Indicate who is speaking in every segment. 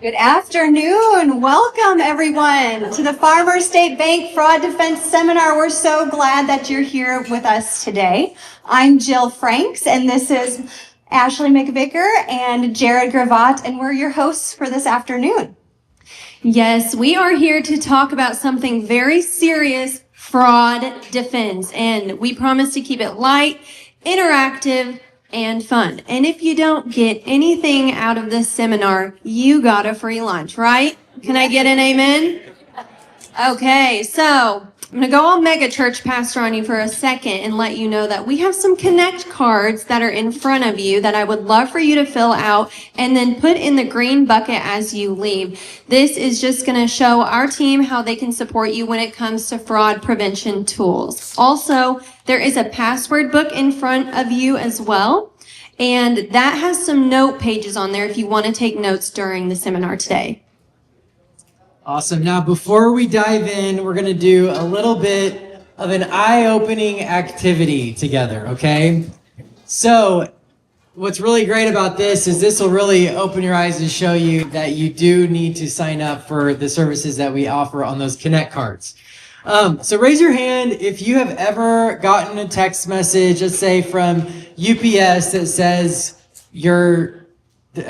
Speaker 1: Good afternoon. Welcome, everyone, to the Farmer State Bank Fraud Defense Seminar. We're so glad that you're here with us today. I'm Jill Franks, and this is Ashley McVicker and Jared Gravatt, and we're your hosts for this afternoon.
Speaker 2: Yes, we are here to talk about something very serious, fraud defense, and we promise to keep it light, interactive, and fun. And if you don't get anything out of this seminar, you got a free lunch, right? Can I get an amen? Okay, so I'm going to go all mega church pastor on you for a second and let you know that we have some Connect cards that are in front of you that I would love for you to fill out and then put in the green bucket as you leave. This is just going to show our team how they can support you when it comes to fraud prevention tools. Also, there is a password book in front of you as well, and that has some note pages on there if you want to take notes during the seminar today.
Speaker 3: Awesome. Now, before we dive in, we're going to do a little bit of an eye-opening activity together, okay? So, what's really great about this will really open your eyes and show you that you do need to sign up for the services that we offer on those Connect cards. So raise your hand if you have ever gotten a text message, let's say from UPS, that says your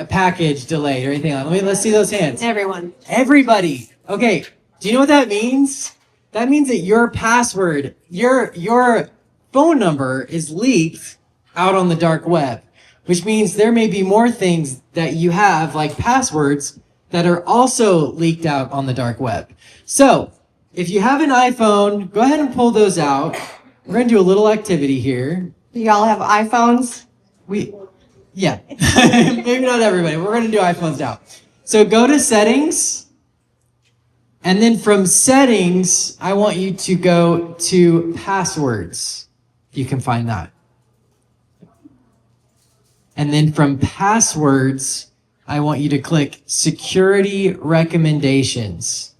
Speaker 3: package delayed or anything like that. Let's see those hands.
Speaker 2: Everyone.
Speaker 3: Everybody. Okay. Do you know what that means? That means that your password, your phone number is leaked out on the dark web, which means there may be more things that you have, like passwords, that are also leaked out on the dark web. So, if you have an iPhone, go ahead and pull those out. We're going to do a little activity here.
Speaker 1: Do y'all have iPhones?
Speaker 3: Yeah. Maybe not everybody. We're going to do iPhones now. So go to settings. And then from settings, I want you to go to passwords. If you can find that. And then from passwords, I want you to click security recommendations.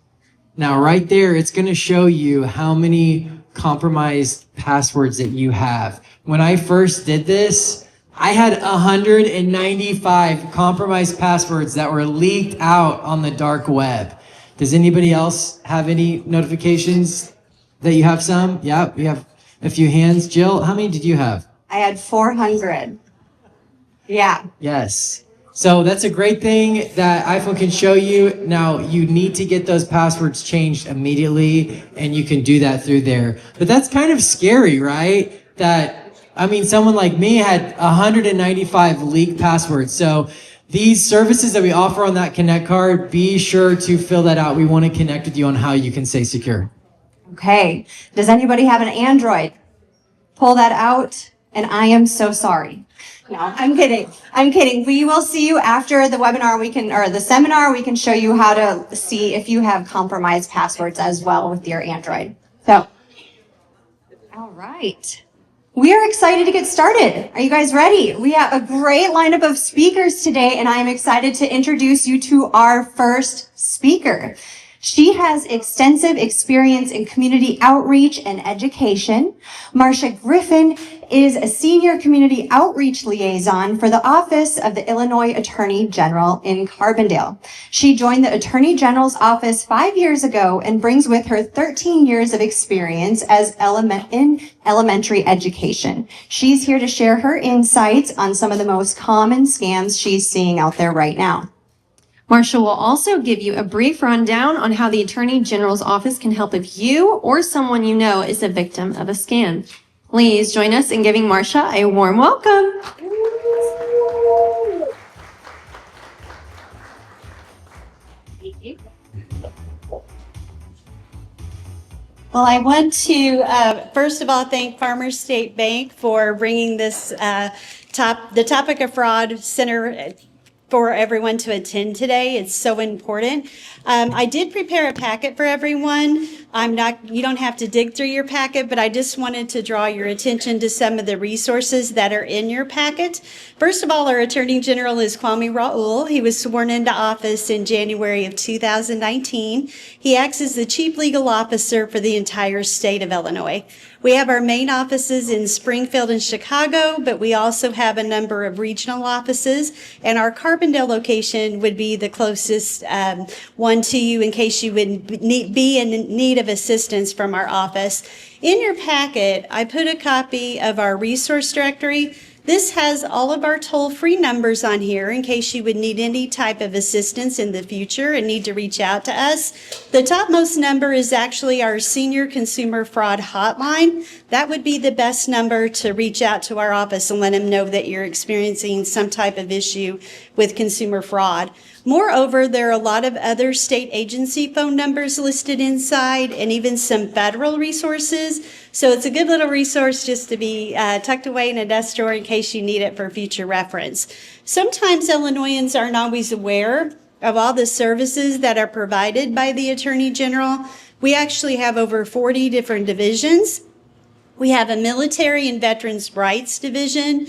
Speaker 3: Now, right there, it's going to show you how many compromised passwords that you have. When I first did this, I had 195 compromised passwords that were leaked out on the dark web. Does anybody else have any notifications that you have some? Yeah, we have a few hands. Jill, how many did you have?
Speaker 1: I had 400. Yeah.
Speaker 3: Yes. So that's a great thing that iPhone can show you. Now, you need to get those passwords changed immediately, and you can do that through there. But that's kind of scary, right? Someone like me had 195 leaked passwords. So these services that we offer on that Connect card, be sure to fill that out. We want to connect with you on how you can stay secure.
Speaker 1: Okay. Does anybody have an Android? Pull that out, and I am so sorry. No, I'm kidding. We will see you after the webinar. The seminar. We can show you how to see if you have compromised passwords as well with your Android. So, all right. We are excited to get started. Are you guys ready? We have a great lineup of speakers today, and I am excited to introduce you to our first speaker. She has extensive experience in community outreach and education. Marcia Griffin is a senior community outreach liaison for the Office of the Illinois Attorney General in Carbondale. She joined the Attorney General's office 5 years ago and brings with her 13 years of experience in elementary education. She's here to share her insights on some of the most common scams she's seeing out there right now.
Speaker 2: Marcia will also give you a brief rundown on how the Attorney General's office can help if you or someone you know is a victim of a scam. Please join us in giving Marcia a warm welcome.
Speaker 4: Well, I want to, first of all, thank Farmers State Bank for bringing this the topic of fraud center for everyone to attend today. It's so important. I did prepare a packet for everyone. You don't have to dig through your packet, but I just wanted to draw your attention to some of the resources that are in your packet. First of all, our Attorney General is Kwame Raoul. He was sworn into office in January of 2019. He acts as the Chief Legal Officer for the entire state of Illinois. We have our main offices in Springfield and Chicago, but we also have a number of regional offices, and our Carbondale location would be the closest one to you in case you would be in need of assistance from our office. In your packet, I put a copy of our resource directory. This has all of our toll-free numbers on here in case you would need any type of assistance in the future and need to reach out to us. The topmost number is actually our Senior Consumer Fraud Hotline. That would be the best number to reach out to our office and let them know that you're experiencing some type of issue with consumer fraud. Moreover, there are a lot of other state agency phone numbers listed inside and even some federal resources. So it's a good little resource just to be tucked away in a desk drawer in case you need it for future reference. Sometimes Illinoisans aren't always aware of all the services that are provided by the Attorney General. We actually have over 40 different divisions. We have a military and veterans rights division.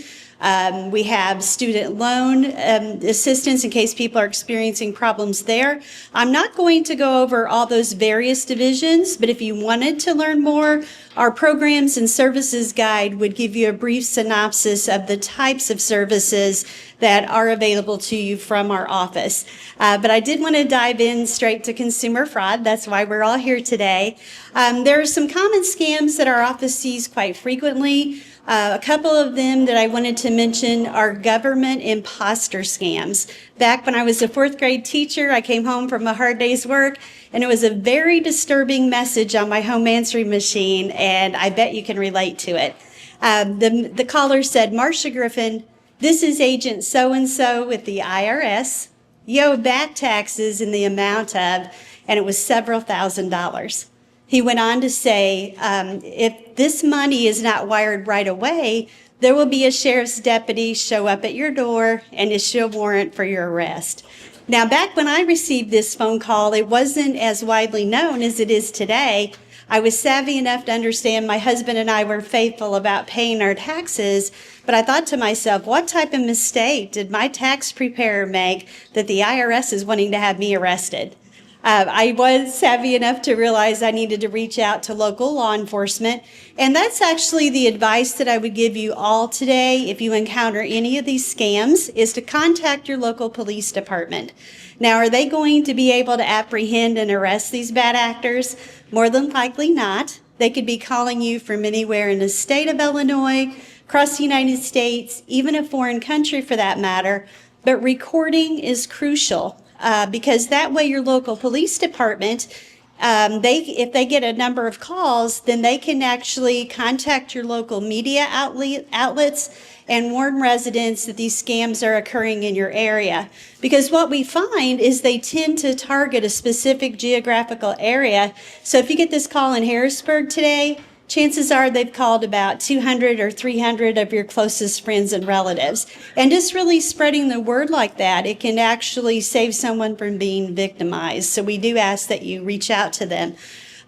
Speaker 4: We have student loan assistance in case people are experiencing problems there. I'm not going to go over all those various divisions, but if you wanted to learn more, our programs and services guide would give you a brief synopsis of the types of services that are available to you from our office. But I did want to dive in straight to consumer fraud. That's why we're all here today. There are some common scams that our office sees quite frequently. A couple of them that I wanted to mention are government imposter scams. Back when I was a fourth grade teacher, I came home from a hard day's work, and it was a very disturbing message on my home answering machine, and I bet you can relate to it. The caller said, "Marcia Griffin, this is Agent so-and-so with the IRS. You owe back taxes in the amount of," and it was several $1,000s. He went on to say, if this money is not wired right away, there will be a sheriff's deputy show up at your door and issue a warrant for your arrest. Now, back when I received this phone call, it wasn't as widely known as it is today. I was savvy enough to understand my husband and I were faithful about paying our taxes, but I thought to myself, what type of mistake did my tax preparer make that the IRS is wanting to have me arrested? I was savvy enough to realize I needed to reach out to local law enforcement, and that's actually the advice that I would give you all today if you encounter any of these scams, is to contact your local police department. Now, are they going to be able to apprehend and arrest these bad actors? More than likely not. They could be calling you from anywhere in the state of Illinois, across the United States, even a foreign country for that matter, but recording is crucial. Because that way your local police department, if they get a number of calls, then they can actually contact your local media outlets and warn residents that these scams are occurring in your area. Because what we find is they tend to target a specific geographical area. So if you get this call in Harrisburg today, chances are they've called about 200 or 300 of your closest friends and relatives. And just really spreading the word like that, it can actually save someone from being victimized. So we do ask that you reach out to them.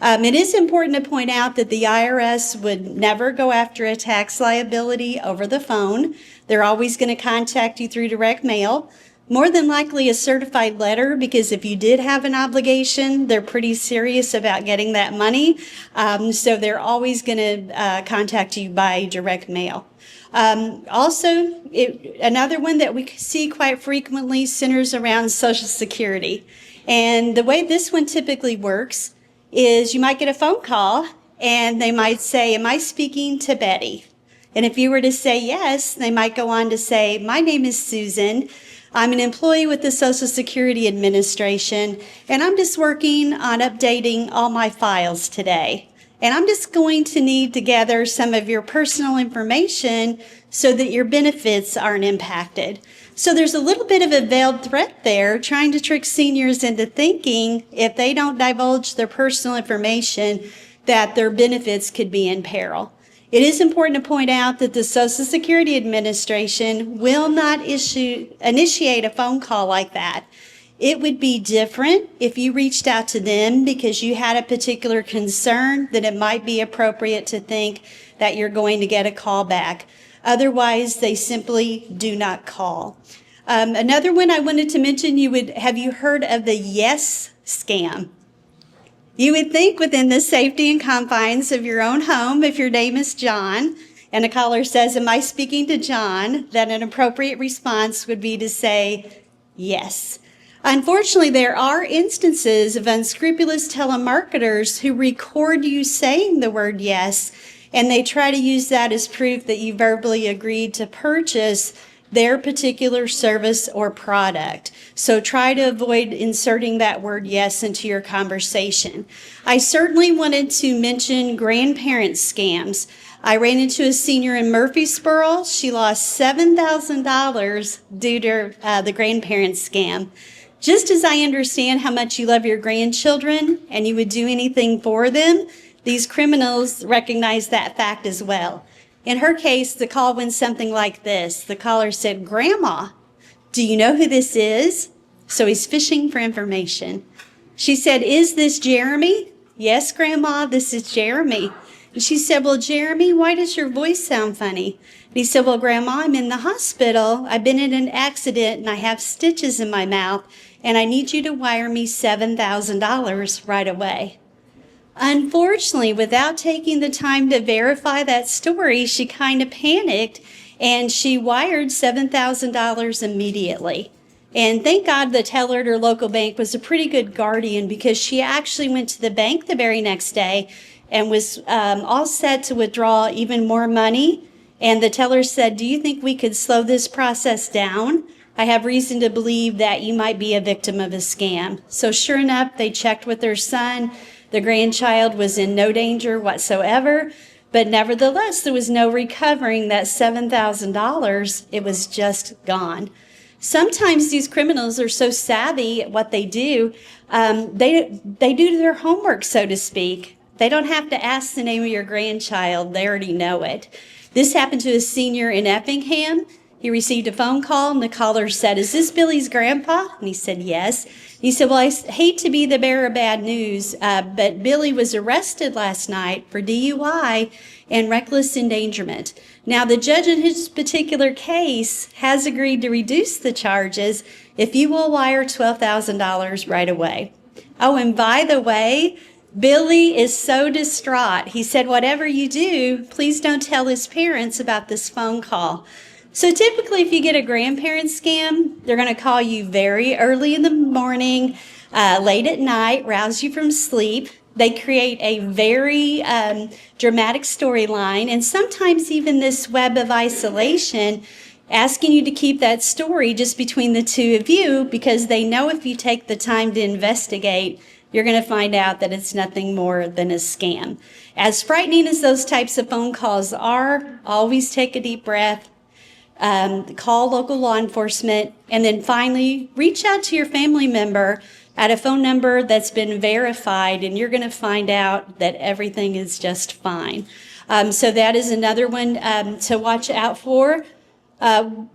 Speaker 4: It is important to point out that the IRS would never go after a tax liability over the phone. They're always going to contact you through direct mail. More than likely a certified letter, because if you did have an obligation, they're pretty serious about getting that money. So they're always going to contact you by direct mail. Another one that we see quite frequently centers around Social Security. And the way this one typically works is you might get a phone call and they might say, "Am I speaking to Betty?" And if you were to say yes, they might go on to say, "My name is Susan. I'm an employee with the Social Security Administration, and I'm just working on updating all my files today. And I'm just going to need to gather some of your personal information so that your benefits aren't impacted." So there's a little bit of a veiled threat there, trying to trick seniors into thinking if they don't divulge their personal information, that their benefits could be in peril. It is important to point out that the Social Security Administration will not initiate a phone call like that. It would be different if you reached out to them because you had a particular concern that it might be appropriate to think that you're going to get a call back. Otherwise, they simply do not call. Another one I wanted to mention, have you heard of the Yes scam? You would think within the safety and confines of your own home, if your name is John, and a caller says, "Am I speaking to John?" that an appropriate response would be to say, yes. Unfortunately, there are instances of unscrupulous telemarketers who record you saying the word yes, and they try to use that as proof that you verbally agreed to purchase their particular service or product. So try to avoid inserting that word yes into your conversation. I certainly wanted to mention grandparent scams. I ran into a senior in Murfreesboro. She lost $7,000 due to the grandparent scam. Just as I understand how much you love your grandchildren and you would do anything for them, these criminals recognize that fact as well. In her case, the call went something like this. The caller said, "Grandma, do you know who this is?" So he's fishing for information. She said, "Is this Jeremy?" "Yes, Grandma, this is Jeremy." And she said, "Well, Jeremy, why does your voice sound funny?" And he said, "Well, Grandma, I'm in the hospital. I've been in an accident and I have stitches in my mouth, and I need you to wire me $7,000 right away." Unfortunately, without taking the time to verify that story, she kind of panicked and she wired $7,000 immediately. And thank God the teller at her local bank was a pretty good guardian, because she actually went to the bank the very next day and was all set to withdraw even more money. And the teller said, "Do you think we could slow this process down? I have reason to believe that you might be a victim of a scam." So sure enough, they checked with their son. The grandchild was in no danger whatsoever, but nevertheless, there was no recovering that $7,000. It was just gone. Sometimes these criminals are so savvy at what they do, they do their homework, so to speak. They don't have to ask the name of your grandchild. They already know it. This happened to a senior in Effingham. He received a phone call, and the caller said, "Is this Billy's grandpa?" And he said, "Yes." He said, "Well, I hate to be the bearer of bad news, but Billy was arrested last night for DUI and reckless endangerment. Now, the judge in his particular case has agreed to reduce the charges if you will wire $12,000 right away." Oh, and by the way, Billy is so distraught. He said, "Whatever you do, please don't tell his parents about this phone call." So typically, if you get a grandparent scam, they're going to call you very early in the morning, late at night, rouse you from sleep. They create a very dramatic storyline, and sometimes even this web of isolation, asking you to keep that story just between the two of you, because they know if you take the time to investigate, you're going to find out that it's nothing more than a scam. As frightening as those types of phone calls are, always take a deep breath. Call local law enforcement, and then finally reach out to your family member at a phone number that's been verified, and you're going to find out that everything is just fine. So that is another one to watch out for.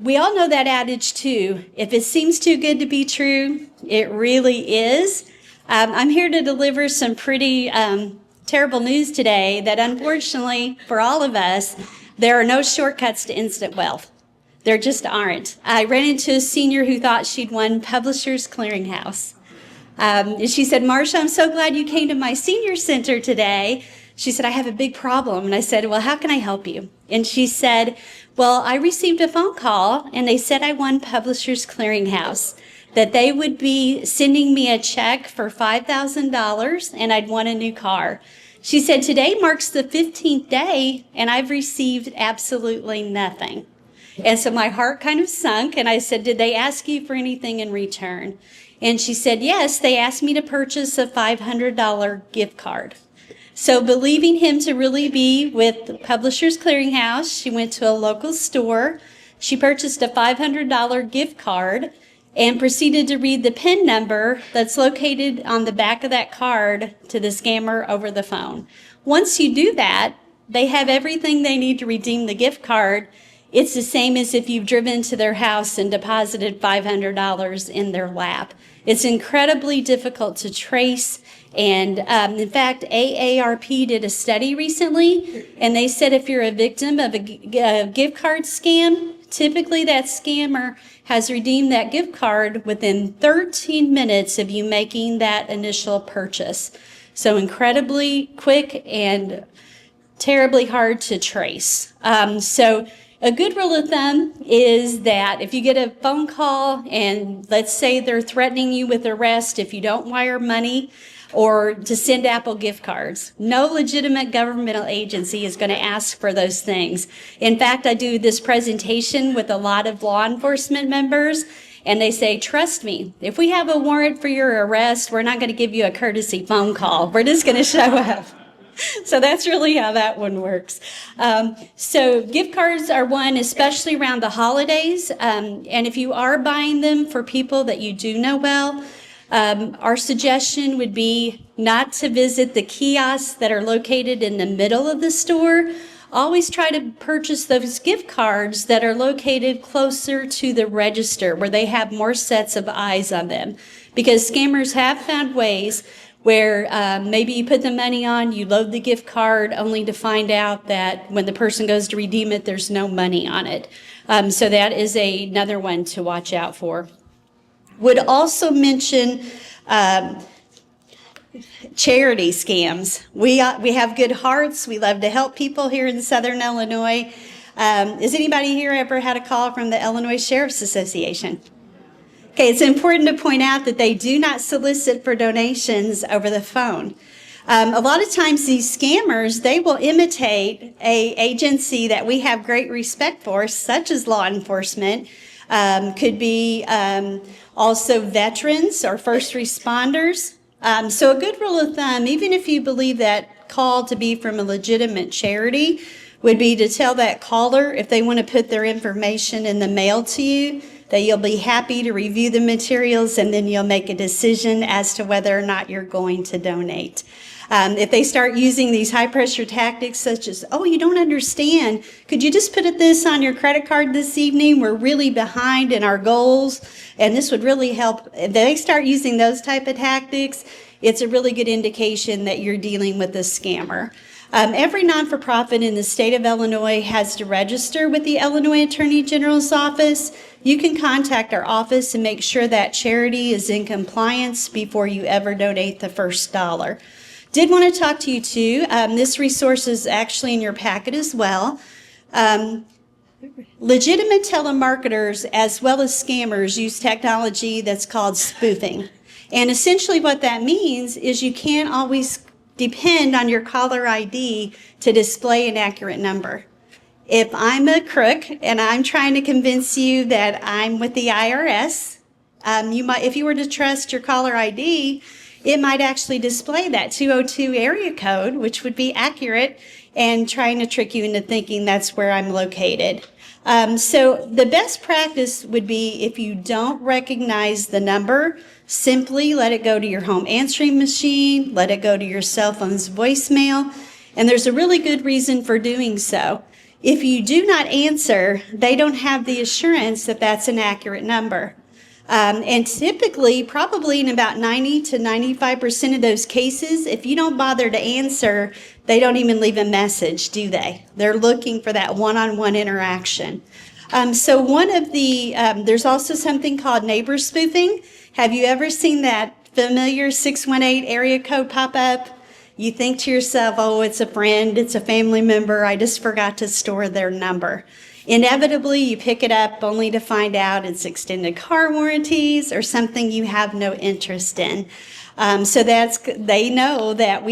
Speaker 4: We all know that adage too. If it seems too good to be true, it really is. I'm here to deliver some pretty terrible news today, that unfortunately for all of us, there are no shortcuts to instant wealth. There just aren't. I ran into a senior who thought she'd won Publishers Clearinghouse. She said, "Marsha, I'm so glad you came to my senior center today." She said, "I have a big problem." And I said, "Well, how can I help you?" And she said, "Well, I received a phone call and they said I won Publishers Clearinghouse, that they would be sending me a check for $5,000 and I'd won a new car." She said, "Today marks the 15th day and I've received absolutely nothing." And so my heart kind of sunk, and I said, "Did they ask you for anything in return?" And she said, "Yes, they asked me to purchase a $500 gift card." So believing him to really be with Publishers Clearinghouse, she went to a local store. She purchased a $500 gift card and proceeded to read the PIN number that's located on the back of that card to the scammer over the phone. Once you do that, they have everything they need to redeem the gift card. It's the same as if you've driven to their house and deposited $500 in their lap. It's incredibly difficult to trace. And in fact, AARP did a study recently, and they said if you're a victim of a gift card scam, typically that scammer has redeemed that gift card within 13 minutes of you making that initial purchase. So incredibly quick and terribly hard to trace. So a good rule of thumb is that if you get a phone call and let's say they're threatening you with arrest if you don't wire money or to send Apple gift cards, no legitimate governmental agency is going to ask for those things. In fact, I do this presentation with a lot of law enforcement members, and they say, trust me, if we have a warrant for your arrest, we're not going to give you a courtesy phone call. We're just going to show up. So that's really how that one works. So gift cards are one, especially around the holidays. And if you are buying them for people that you do know well, our suggestion would be not to visit the kiosks that are located in the middle of the store. Always try to purchase those gift cards that are located closer to the register where they have more sets of eyes on them. Because scammers have found ways where maybe you put the money on, you load the gift card only to find out that when the person goes to redeem it, there's no money on it. So that is another one to watch out for. Would also mention charity scams. We have good hearts. We love to help people here in Southern Illinois. Has anybody here ever had a call from the Illinois Sheriff's Association? Okay, it's important to point out that they do not solicit for donations over the phone. A lot of times these scammers, they will imitate an agency that we have great respect for, such as law enforcement, could be also veterans or first responders. So a good rule of thumb, even if you believe that call to be from a legitimate charity, would be to tell that caller if they want to put their information in the mail to you, that you'll be happy to review the materials and then you'll make a decision as to whether or not you're going to donate. If they start using these high pressure tactics such as, oh, you don't understand, could you just put this on your credit card this evening? We're really behind in our goals and this would really help. If they start using those type of tactics, it's a really good indication that you're dealing with a scammer. Every non-for-profit in the state of Illinois has to register with the Illinois Attorney General's office. You can contact our office and make sure that charity is in compliance before you ever donate the first dollar. Did want to talk to you too. This resource is actually in your packet as well. Legitimate telemarketers as well as scammers use technology that's called spoofing. And essentially what that means is you can't always depend on your caller ID to display an accurate number. If I'm a crook and I'm trying to convince you that I'm with the IRS, if you were to trust your caller ID, it might actually display that 202 area code, which would be accurate, and trying to trick you into thinking that's where I'm located. So the best practice would be if you don't recognize the number, simply let it go to your home answering machine, let it go to your cell phone's voicemail, and there's a really good reason for doing so. If you do not answer, they don't have the assurance that that's an accurate number. And typically, probably in about 90 to 95% of those cases, if you don't bother to answer, they don't even leave a message, do they? They're looking for that one-on-one interaction. So one of the, there's also something called neighbor spoofing. Have you ever seen that familiar 618 area code pop up? You think to yourself, oh, it's a friend, it's a family member, I just forgot to store their number. Inevitably, you pick it up only to find out it's extended car warranties or something you have no interest in. So they know that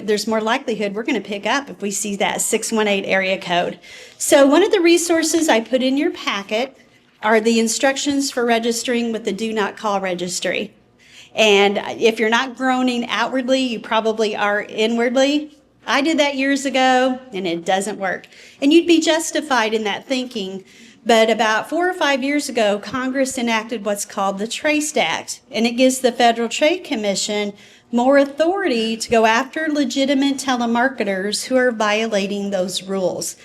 Speaker 4: there's more likelihood we're going to pick up if we see that 618 area code. So one of the resources I put in your packet are the instructions for registering with the Do Not Call registry. And if you're not groaning outwardly, you probably are inwardly. I did that years ago, and it doesn't work. And you'd be justified in that thinking. But about 4 or 5 years ago, Congress enacted what's called the TRACE Act, and it gives the Federal Trade Commission more authority to go after legitimate telemarketers who are violating those rules.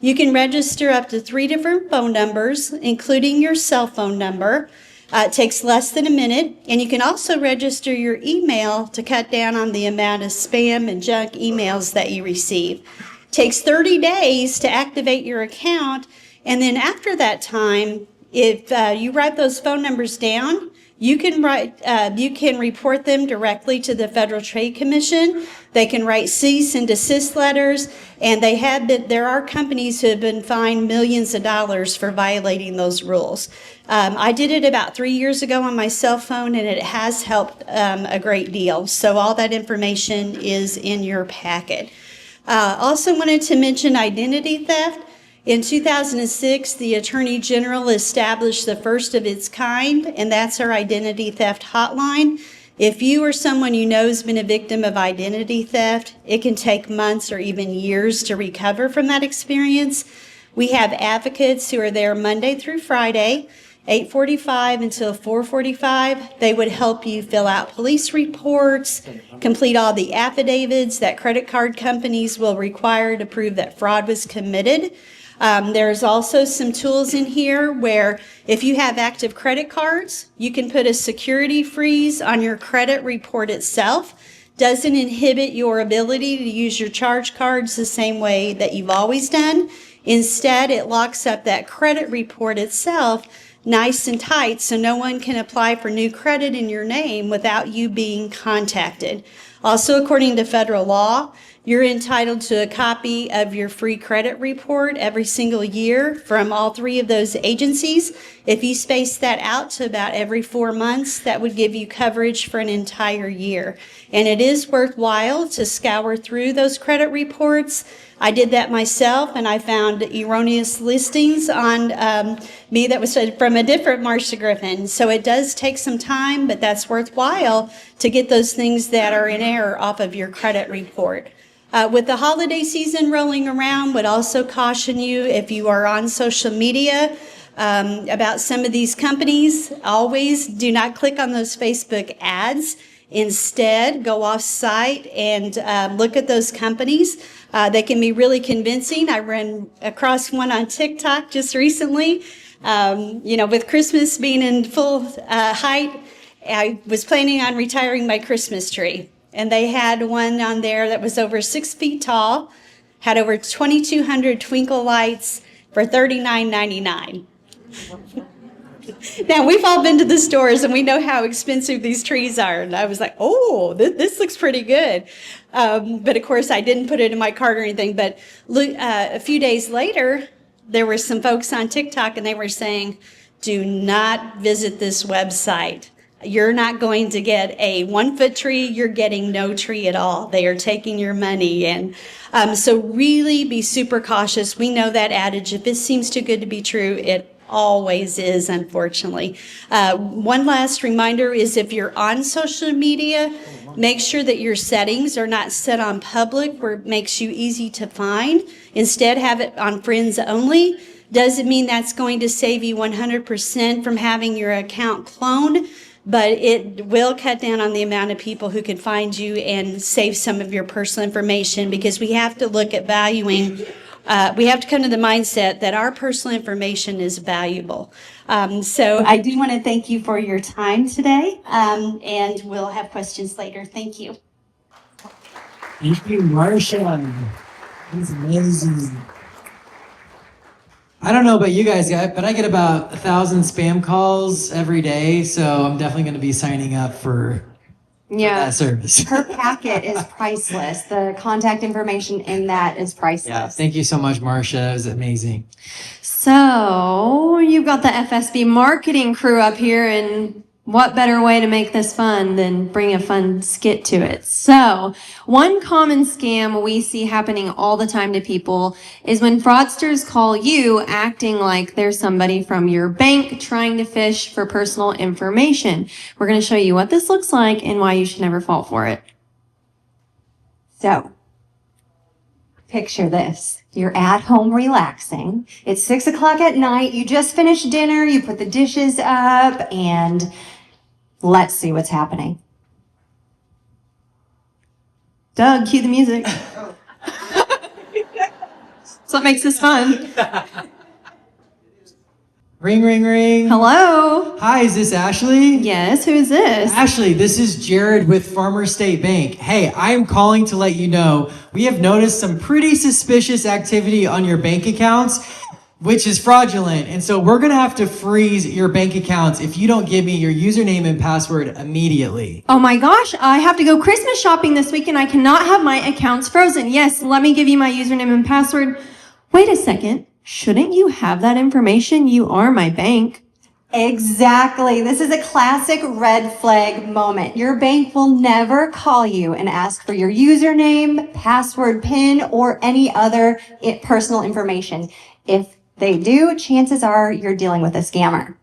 Speaker 4: You can register up to 3 different phone numbers, including your cell phone number. It takes less than a minute, and you can also register your email to cut down on the amount of spam and junk emails that you receive. It takes 30 days to activate your account, and then after that time, if you write those phone numbers down, You can you can report them directly to the Federal Trade Commission. They can write cease and desist letters, and there are companies who have been fined millions of dollars for violating those rules. I did it about 3 years ago on my cell phone, and it has helped a great deal. So all that information is in your packet. Also wanted to mention identity theft. In 2006, the Attorney General established the first of its kind, and that's our identity theft hotline. If you or someone you know has been a victim of identity theft, it can take months or even years to recover from that experience. We have advocates who are there Monday through Friday, 8:45 until 4:45. They would help you fill out police reports, complete all the affidavits that credit card companies will require to prove that fraud was committed. There's also some tools in here where if you have active credit cards, you can put a security freeze on your credit report itself. Doesn't inhibit your ability to use your charge cards the same way that you've always done. Instead, it locks up that credit report itself nice and tight so no one can apply for new credit in your name without you being contacted. Also, according to federal law, you're entitled to a copy of your free credit report every single year from all three of those agencies. If you space that out to about every 4 months, that would give you coverage for an entire year. And it is worthwhile to scour through those credit reports. I did that myself, and I found erroneous listings on me that was from a different Marsha Griffin. So it does take some time, but that's worthwhile to get those things that are in error off of your credit report. With the holiday season rolling around, would also caution you if you are on social media about some of these companies, always do not click on those Facebook ads. Instead, go off site and look at those companies. They can be really convincing. I ran across one on TikTok just recently. With Christmas being in full height, I was planning on retiring my Christmas tree. And they had one on there that was over 6 feet tall, had over 2,200 twinkle lights for $39.99. Now, we've all been to the stores and we know how expensive these trees are. And I was like, oh, this looks pretty good. But of course, I didn't put it in my cart or anything. But a few days later, there were some folks on TikTok and they were saying, do not visit this website. You're not going to get a 1-foot tree. You're getting no tree at all. They are taking your money. And so really be super cautious. We know that adage, if it seems too good to be true, it always is, unfortunately. One last reminder is if you're on social media, make sure that your settings are not set on public where it makes you easy to find. Instead, have it on friends only. Doesn't mean that's going to save you 100% from having your account cloned, but it will cut down on the amount of people who can find you and save some of your personal information, because we have to look at valuing. We have to come to the mindset that our personal information is valuable. So I do want to thank you for your time today, and we'll have questions later. Thank you.
Speaker 3: Thank you, Marsha. That's amazing. I don't know about you guys, but I get about 1,000 spam calls every day, so I'm definitely going to be signing up for that service.
Speaker 1: Her packet is priceless. The contact information in that is priceless.
Speaker 3: Yeah, thank you so much, Marsha. It was amazing.
Speaker 2: So you've got the FSB marketing crew up here, and what better way to make this fun than bring a fun skit to it? So one common scam we see happening all the time to people is when fraudsters call you acting like they're somebody from your bank trying to fish for personal information. We're going to show you what this looks like and why you should never fall for it.
Speaker 1: So, picture this. You're at home relaxing. It's 6 o'clock at night. You just finished dinner. You put the dishes up, and let's see what's happening.
Speaker 2: Doug, cue the music. That's what makes this fun.
Speaker 3: Ring, ring, ring.
Speaker 2: Hello.
Speaker 3: Hi, is this Ashley?
Speaker 2: Yes, who is this?
Speaker 3: Ashley, this is Jared with Farmer State Bank. Hey, I am calling to let you know we have noticed some pretty suspicious activity on your bank accounts. which is fraudulent. And so we're going to have to freeze your bank accounts if you don't give me your username and password immediately.
Speaker 2: Oh my gosh, I have to go Christmas shopping this week and I cannot have my accounts frozen. Yes, let me give you my username and password. Wait a second. Shouldn't you have that information? You are my bank.
Speaker 1: Exactly. This is a classic red flag moment. Your bank will never call you and ask for your username, password, PIN, or any other personal information. If they do, chances are you're dealing with a scammer.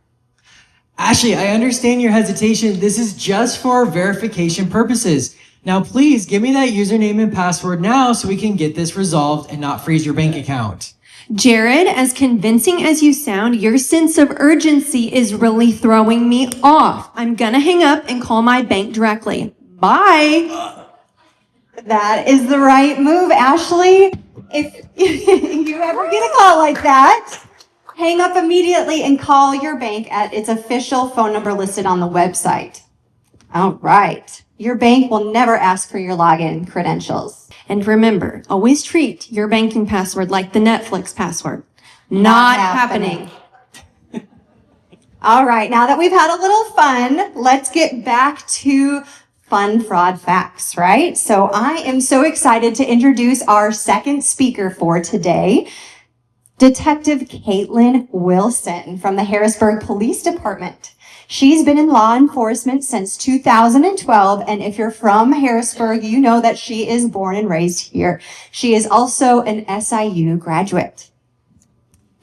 Speaker 3: Ashley, I understand your hesitation. This is just for verification purposes. Now, please give me that username and password now so we can get this resolved and not freeze your bank account.
Speaker 2: Jared, as convincing as you sound, your sense of urgency is really throwing me off. I'm gonna hang up and call my bank directly. Bye.
Speaker 1: That is the right move, Ashley. If you ever get a call like that, hang up immediately and call your bank at its official phone number listed on the website. All right. Your bank will never ask for your login credentials.
Speaker 2: And remember, always treat your banking password like the Netflix password. Not happening.
Speaker 1: All right. Now that we've had a little fun, let's get back to fun fraud facts, right? So I am so excited to introduce our second speaker for today, Detective Caitlin Wilson from the Harrisburg Police Department. She's been in law enforcement since 2012, and if you're from Harrisburg, you know that she is born and raised here. She is also an SIU graduate.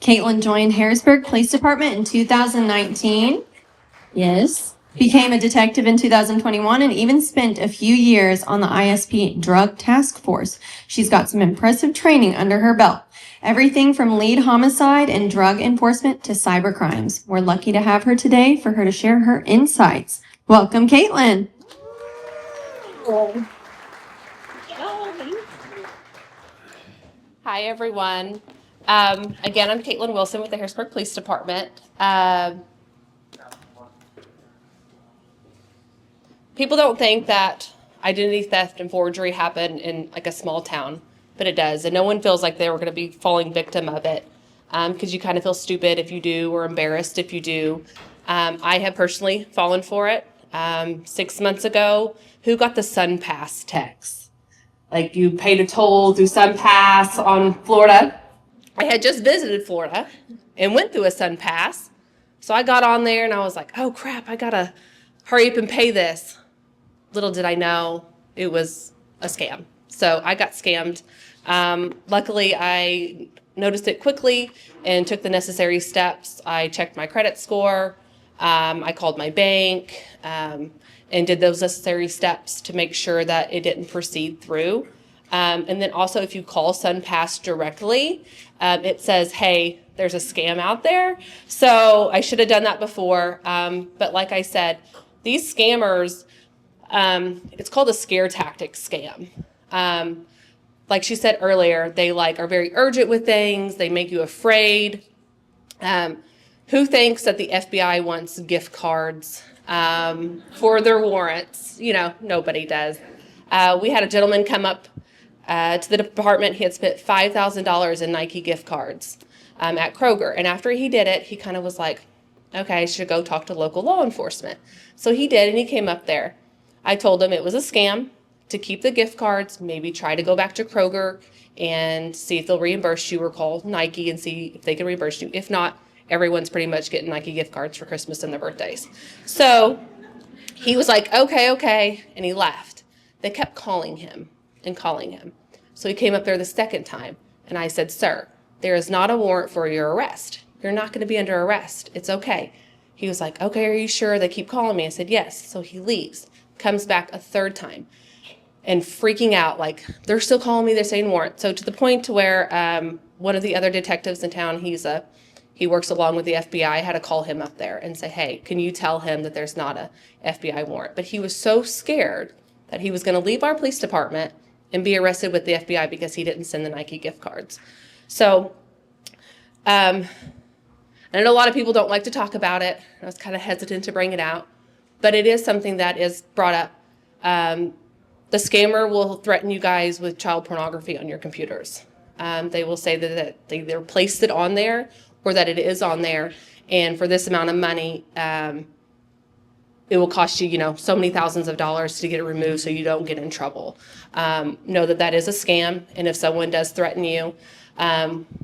Speaker 2: Caitlin joined Harrisburg Police Department in 2019. Yes. Became a detective in 2021 and even spent a few years on the ISP Drug Task Force. She's got some impressive training under her belt. Everything from lead homicide and drug enforcement to cyber crimes. We're lucky to have her today for her to share her insights. Welcome, Caitlin.
Speaker 5: Hi, everyone. Again, I'm Caitlin Wilson with the Harrisburg Police Department. People don't think that identity theft and forgery happen in like a small town, but it does. And no one feels like they were going to be falling victim of it because you kind of feel stupid if you do or embarrassed if you do. I have personally fallen for it. 6 months ago, who got the SunPass text? Like you paid a toll through SunPass on Florida. I had just visited Florida and went through a SunPass. So I got on there and I was like, oh crap, I gotta hurry up and pay this. Little did I know it was a scam. So I got scammed. Luckily, I noticed it quickly and took the necessary steps. I checked my credit score. I called my bank and did those necessary steps to make sure that it didn't proceed through. And then also, if you call SunPass directly, it says, hey, there's a scam out there. So I should have done that before. But like I said, these scammers, it's called a scare tactic scam. Like she said earlier, they are very urgent with things. They make you afraid. Who thinks that the FBI wants gift cards for their warrants? You know, nobody does. We had a gentleman come up to the department. He had spent $5,000 in Nike gift cards at Kroger. And after he did it, he kind of was like, okay, I should go talk to local law enforcement. So he did, and he came up there. I told him it was a scam, to keep the gift cards, maybe try to go back to Kroger and see if they'll reimburse you, or call Nike and see if they can reimburse you. If not, everyone's pretty much getting Nike gift cards for Christmas and their birthdays. So he was like, okay, and he left. They kept calling him and calling him. So he came up there the second time, and I said, sir, there is not a warrant for your arrest. You're not going to be under arrest. It's okay. He was like, okay, are you sure? They keep calling me. I said, yes. So he leaves, comes back a third time, and freaking out, like, they're still calling me, they're saying warrant. So to the point to where one of the other detectives in town, he works along with the FBI, I had to call him up there and say, hey, can you tell him that there's not a FBI warrant? But he was so scared that he was going to leave our police department and be arrested with the FBI because he didn't send the Nike gift cards. So I know a lot of people don't like to talk about it. I was kind of hesitant to bring it out, but it is something that is brought up. The scammer will threaten you guys with child pornography on your computers. They will say that they either placed it on there or that it is on there. And for this amount of money, it will cost you, so many thousands of dollars to get it removed so you don't get in trouble. Know that that is a scam. And if someone does threaten you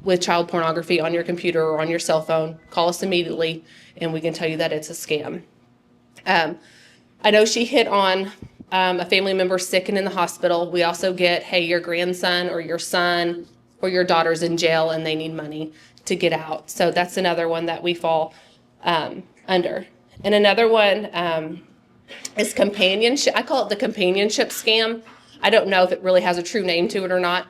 Speaker 5: with child pornography on your computer or on your cell phone, call us immediately and we can tell you that it's a scam. I know she hit on a family member sick and in the hospital. We also get, hey, your grandson or your son or your daughter's in jail and they need money to get out. So that's another one that we fall under. And another one is companionship. I call it the companionship scam. I don't know if it really has a true name to it or not,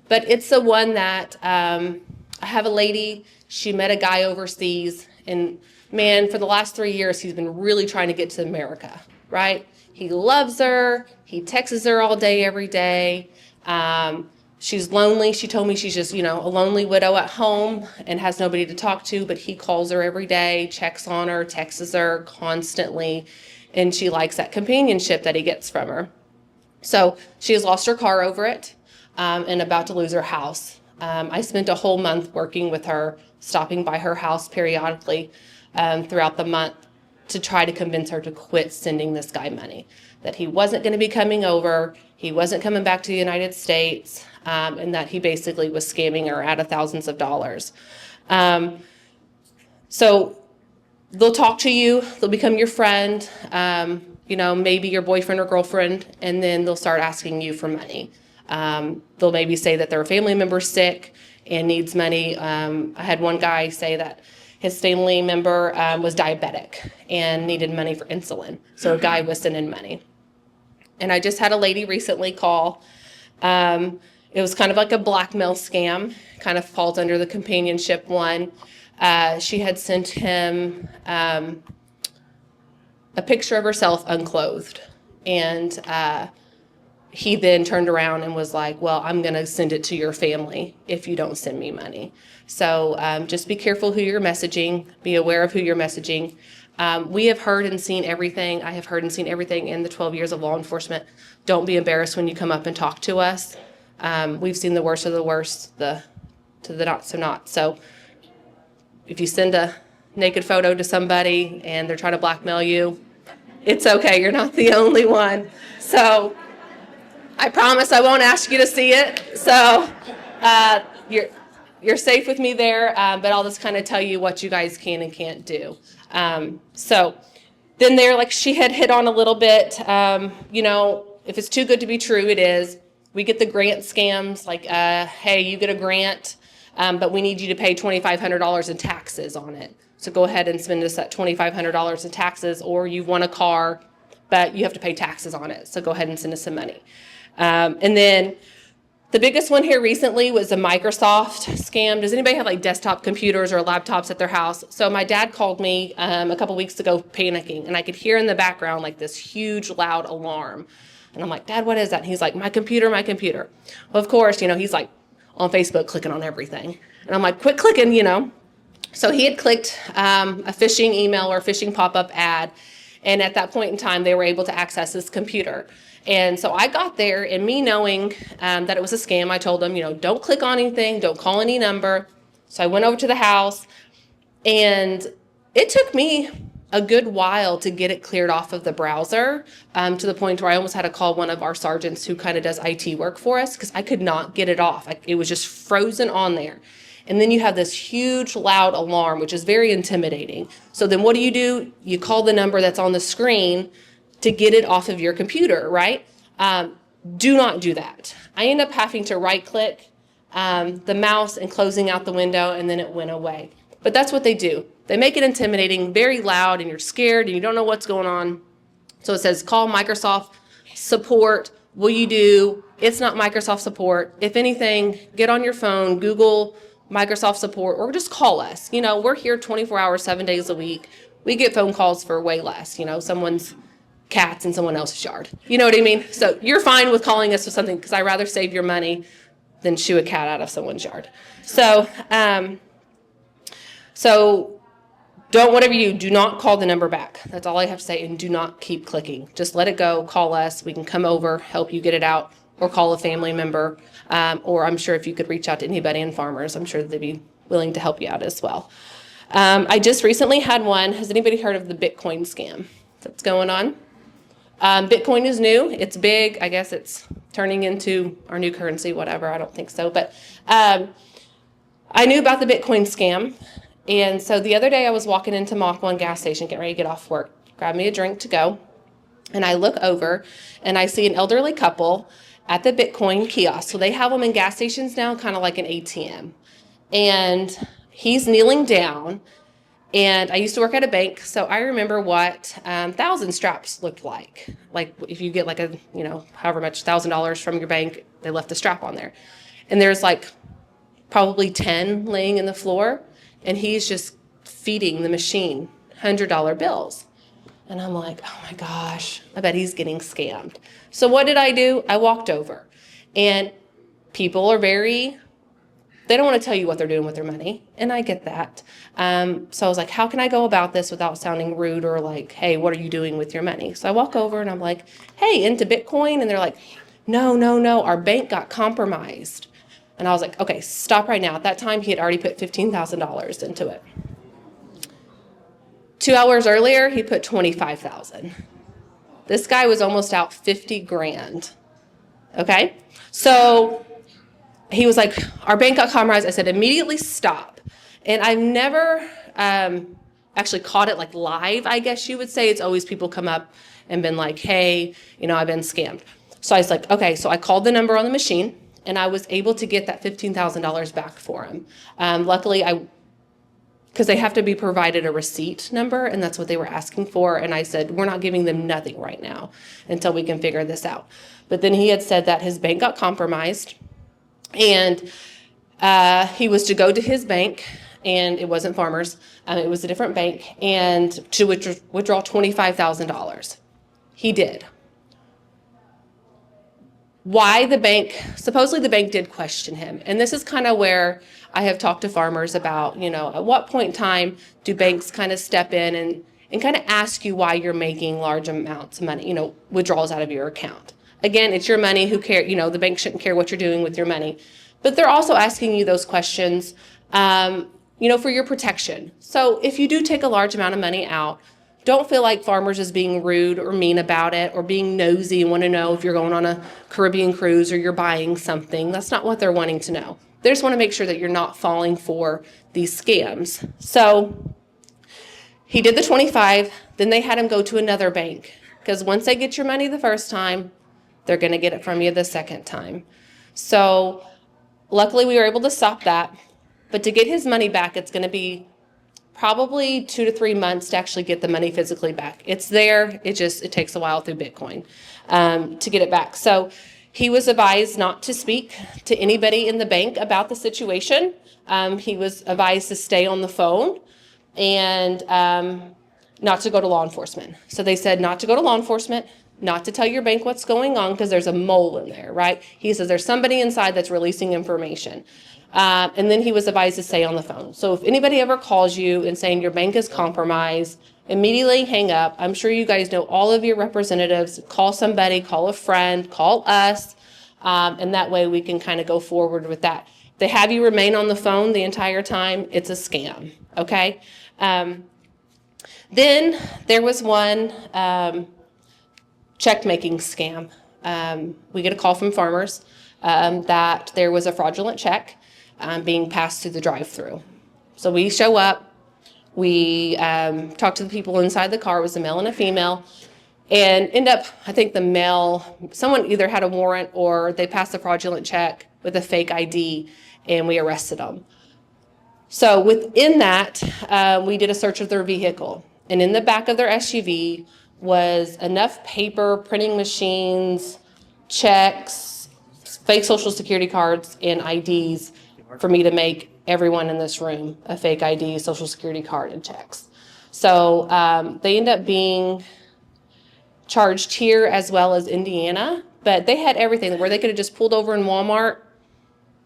Speaker 5: but it's the one that I have a lady, she met a guy overseas, and man, for the last 3 years, he's been really trying to get to America, right? He loves her. He texts her all day, every day. She's lonely. She told me she's just, a lonely widow at home and has nobody to talk to, but he calls her every day, checks on her, texts her constantly, and she likes that companionship that he gets from her. So she has lost her car over it and about to lose her house. I spent a whole month working with her, stopping by her house periodically throughout the month to try to convince her to quit sending this guy money, that he wasn't going to be coming over, he wasn't coming back to the United States, and that he basically was scamming her out of thousands of dollars. So they'll talk to you, they'll become your friend, maybe your boyfriend or girlfriend, and then they'll start asking you for money. They'll maybe say that their family member's sick and needs money. I had one guy say that his family member was diabetic and needed money for insulin. So a guy was sending money. And I just had a lady recently call. It was kind of like a blackmail scam, kind of falls under the companionship one. She had sent him a picture of herself unclothed. And he then turned around and was like, well, I'm going to send it to your family if you don't send me money. So just be careful who you're messaging. Be aware of who you're messaging. We have heard and seen everything. I have heard and seen everything in the 12 years of law enforcement. Don't be embarrassed when you come up and talk to us. We've seen the worst of the worst, to the not so not. So if you send a naked photo to somebody and they're trying to blackmail you, it's okay. You're not the only one. So I promise I won't ask you to see it. So you're safe with me there, but I'll just kind of tell you what you guys can and can't do. So then there, like she had hit on a little bit, if it's too good to be true, it is. We get the grant scams, like, hey, you get a grant, but we need you to pay $2,500 in taxes on it. So go ahead and spend us that $2,500 in taxes, or you won a car, but you have to pay taxes on it. So go ahead and send us some money. And then the biggest one here recently was a Microsoft scam. Does anybody have like desktop computers or laptops at their house? So my dad called me a couple weeks ago panicking, and I could hear in the background like this huge loud alarm. And I'm like, Dad, what is that? And he's like, my computer. Well, of course, he's like on Facebook clicking on everything. And I'm like, quit clicking, So he had clicked a phishing email or phishing pop-up ad. And at that point in time, they were able to access his computer. And so I got there, and me knowing that it was a scam, I told him, don't click on anything, don't call any number. So I went over to the house, and it took me a good while to get it cleared off of the browser, to the point where I almost had to call one of our sergeants who kind of does IT work for us, because I could not get it off. It was just frozen on there. And then you have this huge loud alarm, which is very intimidating. So then what do? You call the number that's on the screen to get it off of your computer, right? Do not do that. I end up having to right click the mouse and closing out the window, and then it went away. But that's what they do. They make it intimidating, very loud, and you're scared and you don't know what's going on. So it says, call Microsoft support. Will you do? It's not Microsoft support. If anything, get on your phone, Google Microsoft support, or just call us. We're here 24 hours, 7 days a week. We get phone calls for way less. Someone's cat's in someone else's yard. You know what I mean? So you're fine with calling us for something, because I'd rather save your money than shoo a cat out of someone's yard. So, whatever you do not call the number back. That's all I have to say, and do not keep clicking. Just let it go, call us. We can come over, help you get it out. or call a family member. Or I'm sure if you could reach out to anybody in Farmers, I'm sure they'd be willing to help you out as well. I just recently had one. Has anybody heard of the Bitcoin scam that's going on? Bitcoin is new. It's big. I guess it's turning into our new currency, whatever. I don't think so. But I knew about the Bitcoin scam. And so the other day I was walking into Mach 1 gas station, getting ready to get off work, grab me a drink to go. And I look over and I see an elderly couple at the Bitcoin kiosk. So they have them in gas stations now, kind of like an ATM. And he's kneeling down. And I used to work at a bank, so I remember what 1,000 straps looked like. Like if you get like a, however much $1,000 from your bank, they left the strap on there. And there's like probably 10 laying in the floor, and he's just feeding the machine $100 bills. And I'm like, oh my gosh, I bet he's getting scammed. So what did I do? I walked over, and people are they don't want to tell you what they're doing with their money, and I get that. So I was like, how can I go about this without sounding rude or like, hey, what are you doing with your money? So I walk over and I'm like, hey, into Bitcoin? And they're like, no, our bank got compromised. And I was like, okay, stop right now. At that time, he had already put $15,000 into it. 2 hours earlier, he put $25,000. This guy was almost out $50,000. Okay? So he was like, our bank got compromised. I said, immediately stop. And I've never actually caught it like live, I guess you would say. It's always people come up and been like, hey, I've been scammed. So I was like, okay. So I called the number on the machine, and I was able to get that $15,000 back for him. Luckily, because they have to be provided a receipt number, and that's what they were asking for. And I said, we're not giving them nothing right now until we can figure this out. But then he had said that his bank got compromised, and he was to go to his bank, and it wasn't Farmers. It was a different bank, and to withdraw $25,000. He did. Why the bank, supposedly the bank did question him. And this is kind of where I have talked to farmers about, at what point in time do banks kind of step in and kind of ask you why you're making large amounts of money, withdrawals out of your account. Again, it's your money. Who care? The bank shouldn't care what you're doing with your money. But they're also asking you those questions, for your protection. So if you do take a large amount of money out, don't feel like Farmers is being rude or mean about it or being nosy and want to know if you're going on a Caribbean cruise or you're buying something. That's not what they're wanting to know. They just want to make sure that you're not falling for these scams. So he did the 25, then they had him go to another bank, because once they get your money the first time, they're going to get it from you the second time. So luckily we were able to stop that. But to get his money back, it's going to be probably 2 to 3 months to actually get the money physically back. It's there. It takes a while through Bitcoin to get it back. So he was advised not to speak to anybody in the bank about the situation. He was advised to stay on the phone and not to go to law enforcement. So they said not to go to law enforcement, not to tell your bank what's going on, because there's a mole in there, right? He says there's somebody inside that's releasing information. And then he was advised to stay on the phone. So if anybody ever calls you and saying your bank is compromised, immediately hang up. I'm sure you guys know all of your representatives. Call somebody, call a friend, call us, and that way we can kind of go forward with that. If they have you remain on the phone the entire time, it's a scam, okay? Then there was one check-making scam. We get a call from Farmers that there was a fraudulent check being passed through the drive-through. So we show up, we talk to the people inside the car. It was a male and a female, and end up, I think the male, someone either had a warrant or they passed a fraudulent check with a fake ID, and we arrested them. So within that, we did a search of their vehicle, and in the back of their SUV was enough paper, printing machines, checks, fake social security cards, and IDs for me to make everyone in this room a fake ID, social security card, and checks. So they end up being charged here as well as Indiana, but they had everything where they could have just pulled over in Walmart,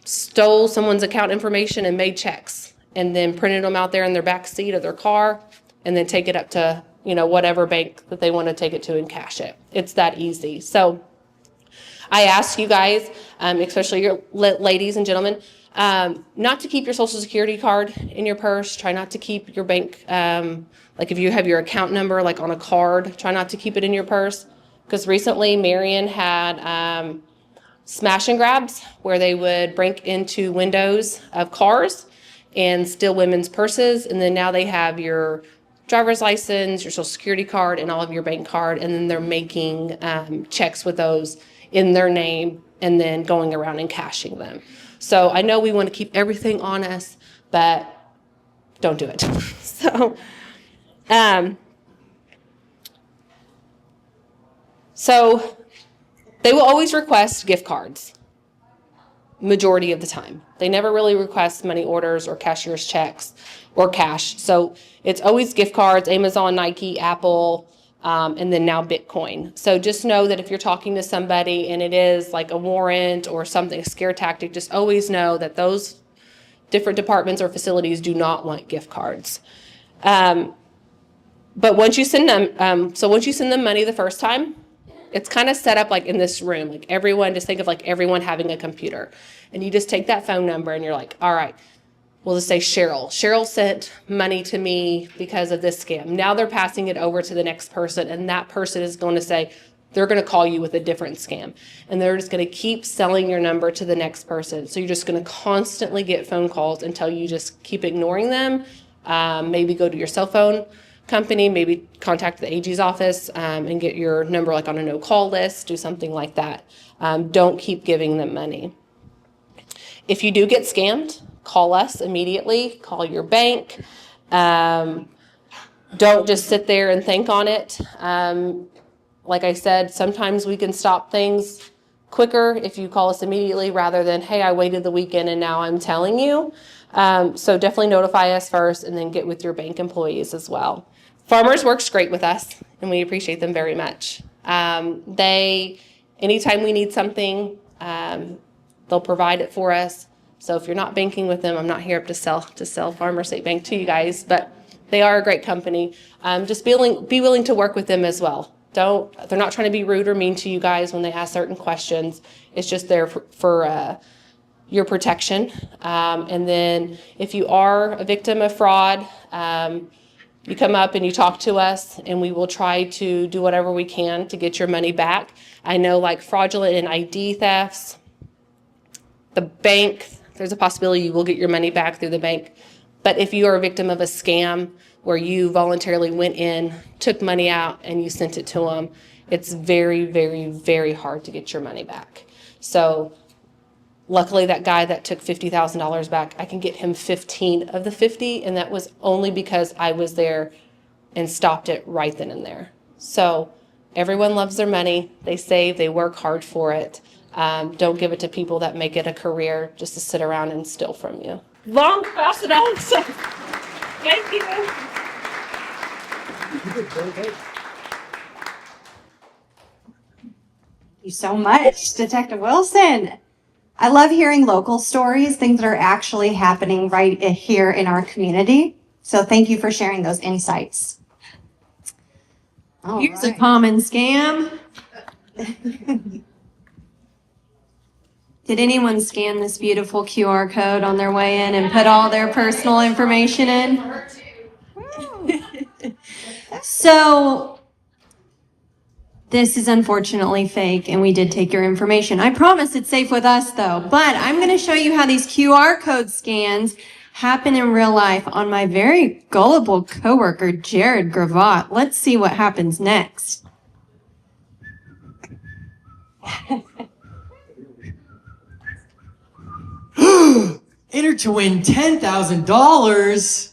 Speaker 5: stole someone's account information and made checks, and then printed them out there in their back seat of their car, and then take it up to whatever bank that they want to take it to and cash it. It's that easy. So I ask you guys, especially your ladies and gentlemen, not to keep your social security card in your purse. Try not to keep your bank, like if you have your account number like on a card, try not to keep it in your purse. Because recently Marion had smash and grabs where they would break into windows of cars and steal women's purses. And then now they have your driver's license, your social security card, and all of your bank card. And then they're making checks with those in their name and then going around and cashing them. So I know we want to keep everything on us, but don't do it. So they will always request gift cards, majority of the time. They never really request money orders or cashier's checks or cash. So it's always gift cards, Amazon, Nike, Apple, and then now Bitcoin. So just know that if you're talking to somebody and it is like a warrant or something, a scare tactic, just always know that those different departments or facilities do not want gift cards. But once you send them, once you send them money the first time, it's kind of set up like in this room, like everyone, just think of like everyone having a computer. And you just take that phone number and you're like, all right, we'll just say Cheryl. Cheryl sent money to me because of this scam. Now they're passing it over to the next person, and that person is going to say, they're going to call you with a different scam. And they're just going to keep selling your number to the next person. So you're just going to constantly get phone calls until you just keep ignoring them. Maybe go to your cell phone company, maybe contact the AG's office and get your number like on a no-call list, do something like that. Don't keep giving them money. If you do get scammed, call us immediately, call your bank. Don't just sit there and think on it. Like I said, sometimes we can stop things quicker if you call us immediately rather than, hey, I waited the weekend and now I'm telling you. So definitely notify us first and then get with your bank employees as well. Farmers works great with us and we appreciate them very much. Anytime we need something, they'll provide it for us. So if you're not banking with them, I'm not here up to sell Farmer State Bank to you guys, but they are a great company. Just be willing to work with them as well. They're not trying to be rude or mean to you guys when they ask certain questions. It's just there for your protection. And then if you are a victim of fraud, you come up and you talk to us and we will try to do whatever we can to get your money back. I know like fraudulent and ID thefts, the bank, there's a possibility you will get your money back through the bank. But if you are a victim of a scam where you voluntarily went in, took money out, and you sent it to them, it's very, very, very hard to get your money back. So luckily that guy that took $50,000 back, I can get him 15 of the 50, and that was only because I was there and stopped it right then and there. So everyone loves their money. They save, they work hard for it. Don't give it to people that make it a career just to sit around and steal from you. Long pass it on. So, thank you.
Speaker 1: Thank you so much, Detective Wilson. I love hearing local stories, things that are actually happening right here in our community. So thank you for sharing those insights. All
Speaker 2: Here's a
Speaker 1: right.
Speaker 2: common scam. Did anyone scan this beautiful QR code on their way in and put all their personal information in? So this is unfortunately fake, and we did take your information. I promise it's safe with us though, but I'm going to show you how these QR code scans happen in real life on my very gullible coworker, Jared Gravatt. Let's see what happens next.
Speaker 3: Enter to win $10,000.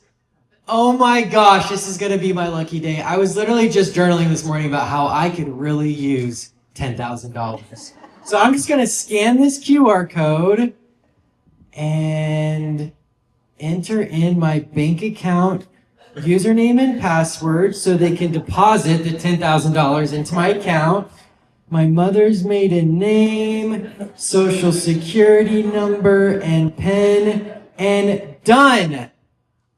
Speaker 3: Oh my gosh, this is gonna be my lucky day. I was literally just journaling this morning about how I could really use $10,000. So I'm just gonna scan this QR code and enter in my bank account username and password so they can deposit the $10,000 into my account. My mother's maiden name, social security number, and PIN, and done.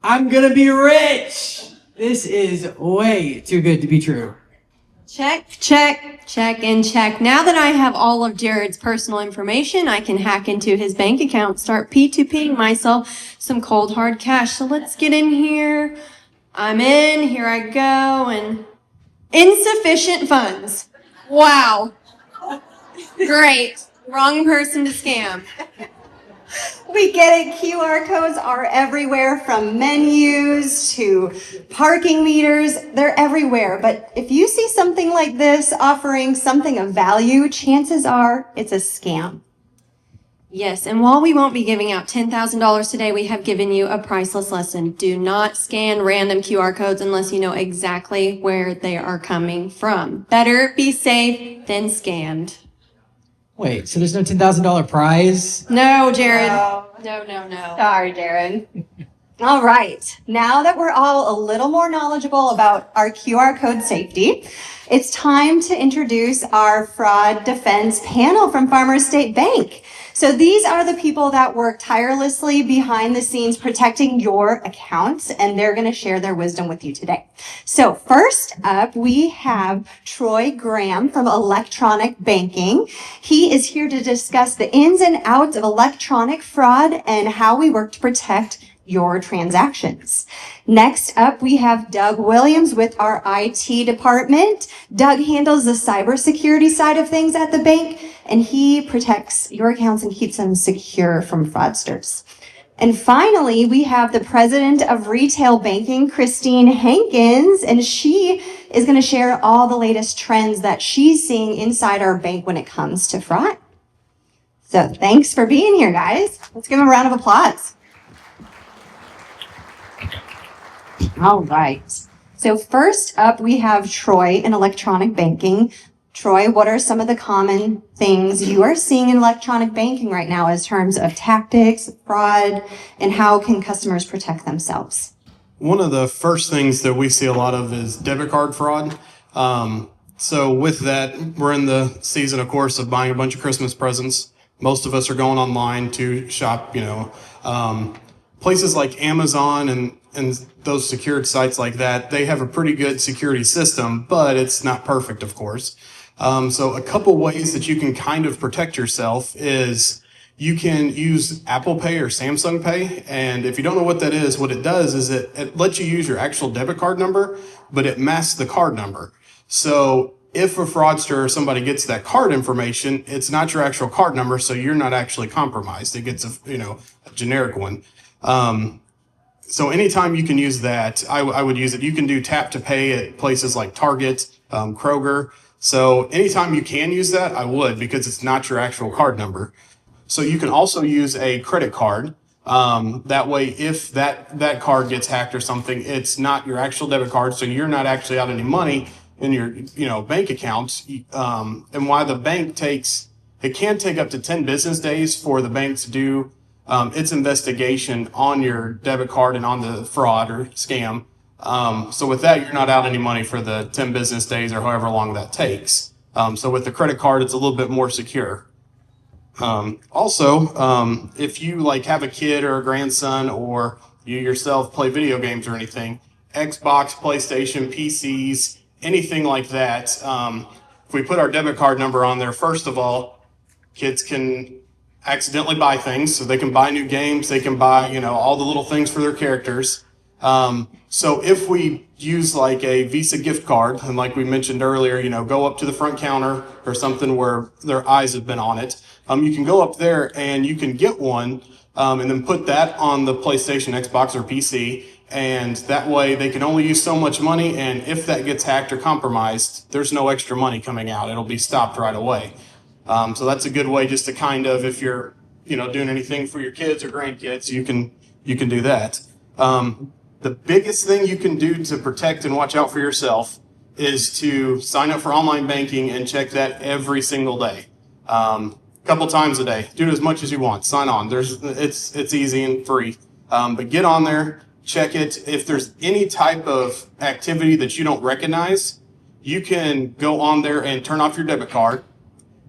Speaker 3: I'm gonna be rich. This is way too good to be true.
Speaker 2: Check, check, check, and check. Now that I have all of Jared's personal information, I can hack into his bank account, start P2Ping myself some cold hard cash. So let's get in here. I'm in, here I go, and insufficient funds. Wow. Great. Wrong person to scam.
Speaker 1: We get it. QR codes are everywhere, from menus to parking meters. They're everywhere. But if you see something like this offering something of value, chances are it's a scam.
Speaker 2: Yes, and while we won't be giving out $10,000 today, we have given you a priceless lesson. Do not scan random QR codes unless you know exactly where they are coming from. Better be safe than scammed.
Speaker 3: Wait, so there's no $10,000 prize?
Speaker 2: No, Jared.
Speaker 1: No.
Speaker 2: No.
Speaker 1: Sorry, Darren. All right. Now that we're all a little more knowledgeable about our QR code safety, it's time to introduce our fraud defense panel from Farmers State Bank. So these are the people that work tirelessly behind the scenes protecting your accounts, and they're going to share their wisdom with you today. So first up, we have Troy Graham from Electronic Banking. He is here to discuss the ins and outs of electronic fraud and how we work to protect your transactions. Next up, we have Doug Williams with our IT department. Doug handles the cybersecurity side of things at the bank, and he protects your accounts and keeps them secure from fraudsters. And finally, we have the president of retail banking, Christine Hankins, and she is going to share all the latest trends that she's seeing inside our bank when it comes to fraud. So thanks for being here, guys. Let's give them a round of applause. All right. So first up, we have Troy in electronic banking. Troy, what are some of the common things you are seeing in electronic banking right now in terms of tactics, fraud, and how can customers protect themselves?
Speaker 6: One of the first things that we see a lot of is debit card fraud. So with that, we're in the season, of course, of buying a bunch of Christmas presents. Most of us are going online to shop, places like Amazon and those secured sites like that. They have a pretty good security system, but it's not perfect, of course. So a couple ways that you can kind of protect yourself is you can use Apple Pay or Samsung Pay. And if you don't know what that is, what it does is it lets you use your actual debit card number, but it masks the card number. So if a fraudster or somebody gets that card information, it's not your actual card number, so you're not actually compromised. It gets a generic one. So anytime you can use that, I would use it. You can do tap to pay at places like Target, Kroger. So anytime you can use that, I would, because it's not your actual card number. So you can also use a credit card. That way, if that card gets hacked or something, it's not your actual debit card, so you're not actually out any money in your bank account. And why the bank it can take up to 10 business days for the bank to do its investigation on your debit card and on the fraud or scam. So with that, you're not out any money for the 10 business days or however long that takes. So with the credit card, it's a little bit more secure. Also, if you have a kid or a grandson, or you yourself play video games or anything, Xbox, PlayStation, PCs, anything like that, if we put our debit card number on there, first of all, kids can accidentally buy things. So they can buy new games, they can buy, all the little things for their characters. So if we use a Visa gift card, and like we mentioned earlier, go up to the front counter or something where their eyes have been on it, you can go up there and you can get one, and then put that on the PlayStation, Xbox, or PC. And that way they can only use so much money. And if that gets hacked or compromised, there's no extra money coming out. It'll be stopped right away. So that's a good way just to kind of, if you're, doing anything for your kids or grandkids, you can do that. The biggest thing you can do to protect and watch out for yourself is to sign up for online banking and check that every single day. Couple times a day. Do it as much as you want. Sign on. It's easy and free. But get on there, check it. If there's any type of activity that you don't recognize, you can go on there and turn off your debit card.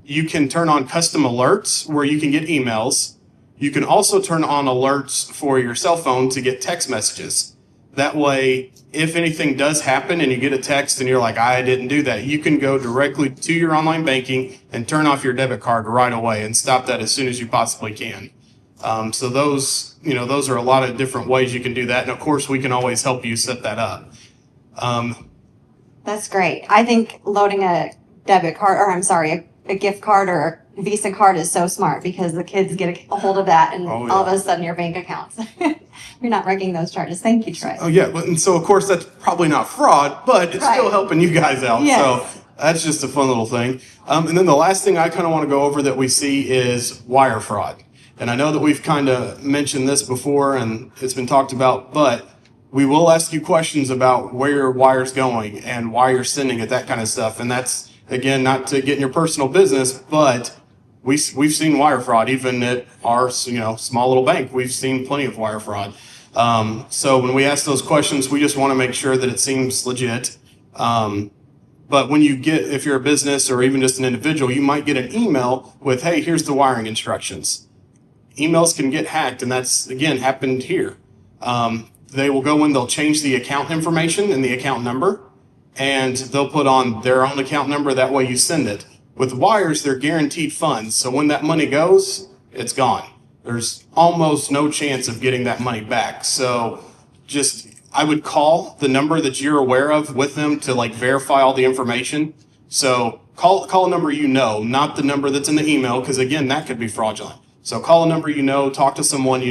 Speaker 6: You can turn on custom alerts where you can get emails. You can also turn on alerts for your cell phone to get text messages. That way, if anything does happen and you get a text and you're like, I didn't do that, you can go directly to your online banking and turn off your debit card right away and stop that as soon as you possibly can. So those are a lot of different ways you can do that. And of course, we can always help you set that up.
Speaker 1: That's great. I think loading a debit card, or I'm sorry, a gift card or a Visa card is so smart because the kids get a hold of that and
Speaker 6: Oh, yeah.
Speaker 1: all of a sudden your bank accounts. You're not wrecking those charges. Thank you, Troy.
Speaker 6: Oh yeah, and so of course that's probably not fraud, but it's still
Speaker 1: Right.
Speaker 6: helping you guys out.
Speaker 1: Yes.
Speaker 6: So that's just a fun little thing. And then the last thing I kind of want to go over that we see is wire fraud. And I know that we've kind of mentioned this before and it's been talked about, but we will ask you questions about where your wire's going and why you're sending it, that kind of stuff. And that's, again, not to get in your personal business, but we've seen wire fraud even at our small little bank. We've seen plenty of wire fraud. So when we ask those questions, we just want to make sure that it seems legit. But when if you're a business or even just an individual, you might get an email with, hey, here's the wiring instructions. Emails can get hacked, and that's, again, happened here. They will go in, they'll change the account information and the account number, and they'll put on their own account number. That way you send it. With wires, they're guaranteed funds. So when that money goes, it's gone. There's almost no chance of getting that money back. So I would call the number that you're aware of with them to verify all the information. So call a number not the number that's in the email, because again, that could be fraudulent. So call a number talk to someone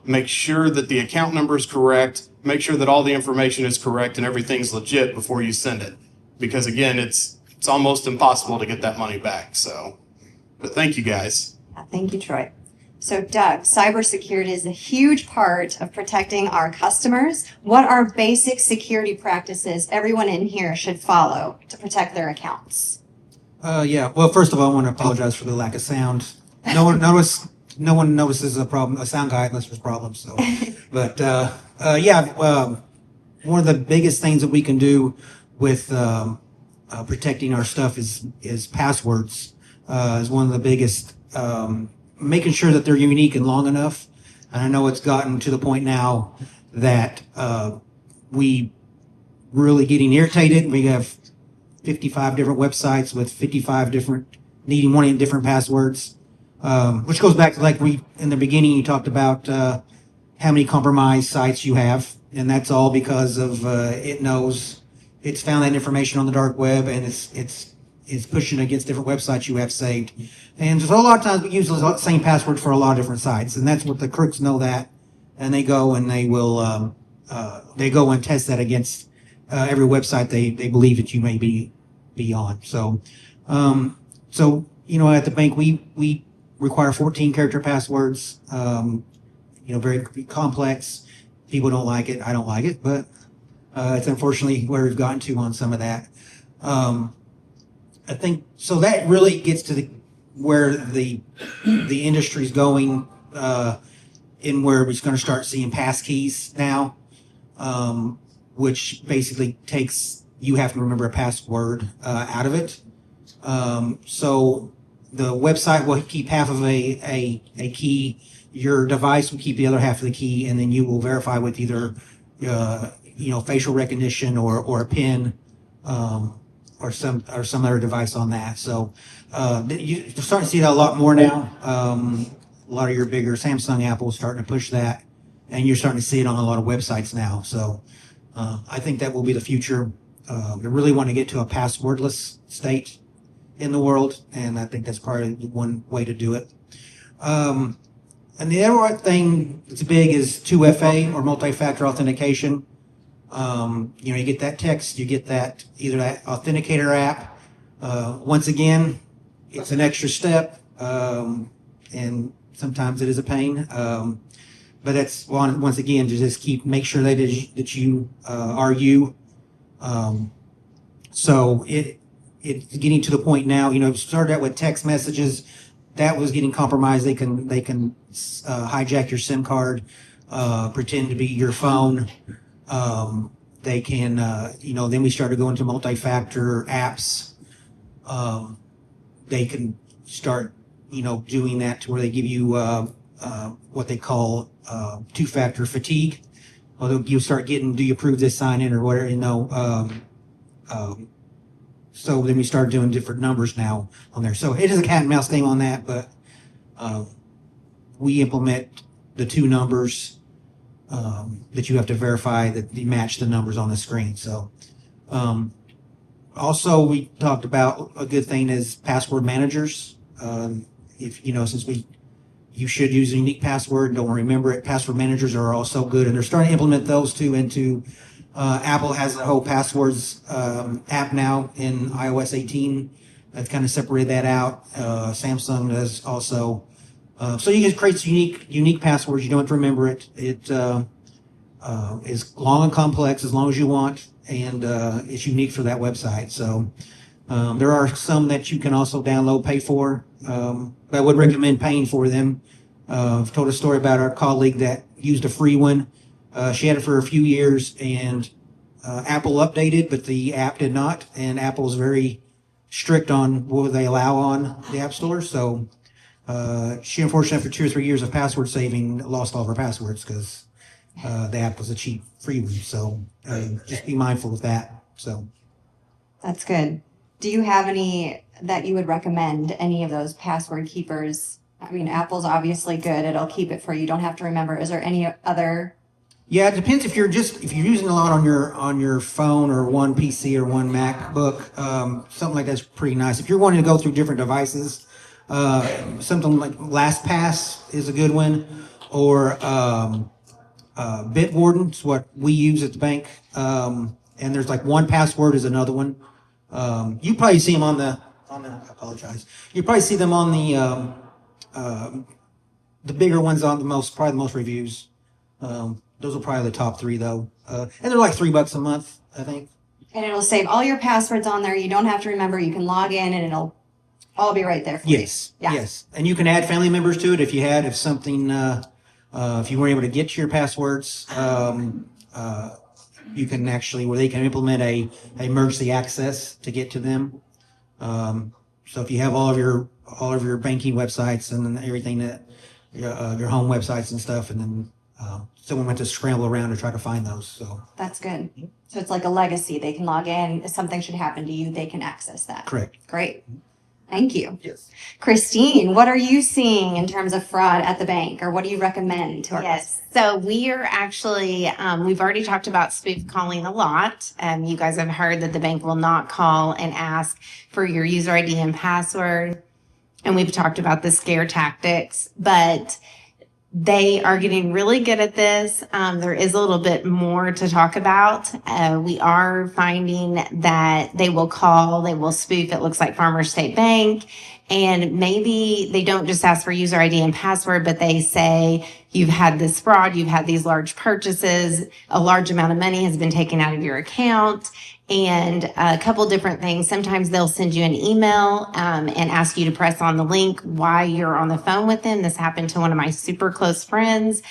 Speaker 6: make sure that the account number is correct, make sure that all the information is correct and everything's legit before you send it. Because again, it's almost impossible to get that money back. So, but thank you guys.
Speaker 1: Thank you, Troy. So Doug, cybersecurity is a huge part of protecting our customers. What are basic security practices everyone in here should follow to protect their accounts?
Speaker 7: Yeah. Well, first of all, I want to apologize for the lack of sound. No one notices a problem, a sound guy, unless there's problems. So, but one of the biggest things that we can do with protecting our stuff is passwords. Is one of the biggest. Making sure that they're unique and long enough. And I know it's gotten to the point now that we really getting irritated. We have 55 different websites with 55 needing different passwords, which goes back to in the beginning you talked about how many compromised sites you have, and that's all because of it's found that information on the dark web and it's pushing against different websites you have saved. And so a lot of times we use the same password for a lot of different sites, and that's what the crooks know that, and they go and they will go and test that against every website they believe that you may be on. So at the bank we require 14 character passwords. Very complex. People don't like it. I don't like it, but it's unfortunately where we've gotten to on some of that. I think so. That really gets to where the industry's going, in where we're going to start seeing passkeys now, which basically takes you have to remember a password out of it. So the website will keep half of a key. Your device will keep the other half of the key, and then you will verify with either facial recognition or a PIN. Or some other device on that. So you're starting to see that a lot more now. A lot of your bigger Samsung, Apple is starting to push that, and you're starting to see it on a lot of websites now. So I think that will be the future. We really want to get to a passwordless state in the world, and I think that's probably one way to do it. And the other thing that's big is 2FA or multi-factor authentication. You get that text, you get that either that authenticator app. Once again, it's an extra step, and sometimes it is a pain. But that's once again to just make sure that you are you. So it's getting to the point now. Started out with text messages, that was getting compromised. They can hijack your SIM card, pretend to be your phone. They can, then we started going to multi-factor apps. They can start, doing that to where they give you what they call two-factor fatigue. although you start getting, do you approve this sign in or whatever, so then we start doing different numbers now on there. So it is a cat and mouse game on that, but we implement the two numbers that you have to verify that you match the numbers on the screen. So also we talked about a good thing is password managers. If since you should use a unique password, don't remember it. Password managers are also good, and they're starting to implement those too into Apple has the whole passwords app now in iOS 18. They've kind of separated that out. Samsung does also. So you can create unique passwords. You don't have to remember it. It is long and complex as long as you want, and it's unique for that website. So there are some that you can also download, pay for. But I would recommend paying for them. I've told a story about our colleague that used a free one. She had it for a few years, and Apple updated, but the app did not. And Apple is very strict on what they allow on the App Store. So she, unfortunately, after 2 or 3 years of password saving, lost all of her passwords because the app was a cheap free one. So just be mindful of that. So
Speaker 1: That's good. Do you have any that you would recommend, any of those password keepers? I mean, Apple's obviously good. It'll keep it for you. You don't have to remember. Is there any other?
Speaker 7: yeah, it depends if you're using a lot on your phone or one PC or one MacBook. Something like that's pretty nice. If you're wanting to go through different devices, something like LastPass is a good one, or Bitwarden is what we use at the bank. And there's like 1Password is another one. You probably see them on the. I apologize. You probably see them on the bigger ones on probably the most reviews. Those are probably the top three though. And they're like $3 a month, I think.
Speaker 1: And it'll save all your passwords on there. You don't have to remember. You can log in and it'll all be right there for you.
Speaker 7: Yes.
Speaker 1: Yeah.
Speaker 7: Yes. And you can add family members to it if something, if you weren't able to get to your passwords, you can actually, where they can implement a emergency access to get to them. So if you have all of your banking websites and everything that your home websites and stuff, and then someone went to scramble around to try to find those. So
Speaker 1: That's good. So it's like a legacy. They can log in. If something should happen to you, they can access that.
Speaker 7: correct.
Speaker 1: Great. Thank you.
Speaker 7: Yes.
Speaker 1: Christine, what are you seeing in terms of fraud at the bank, or what do you recommend to our
Speaker 8: Yes. So we are actually, we've already talked about spoof calling a lot. You guys have heard that the bank will not call and ask for your user ID and password. And we've talked about the scare tactics, but they are getting really good at this. There is a little bit more to talk about. We are finding that they will call, they will spoof. It looks like Farmers State Bank. And maybe they don't just ask for user ID and password, but they say, you've had this fraud, you've had these large purchases, a large amount of money has been taken out of your account, and a couple different things. Sometimes they'll send you an email and ask you to press on the link while you're on the phone with them. This happened to one of my super close friends.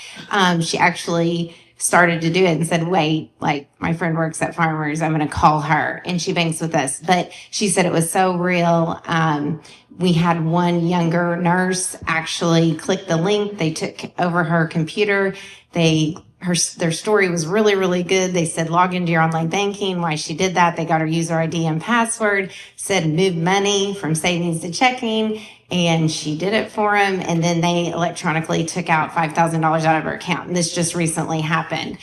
Speaker 8: She actually started to do it and said, wait, like my friend works at Farmers, I'm going to call her, and she banks with us. But she said it was so real. We had one younger nurse actually click the link. They took over her computer. Their story was really, really good. They said, log into your online banking. Why she did that. They got her user ID and password, said move money from savings to checking. And she did it for him. And then they electronically took out $5,000 out of her account. And this just recently happened.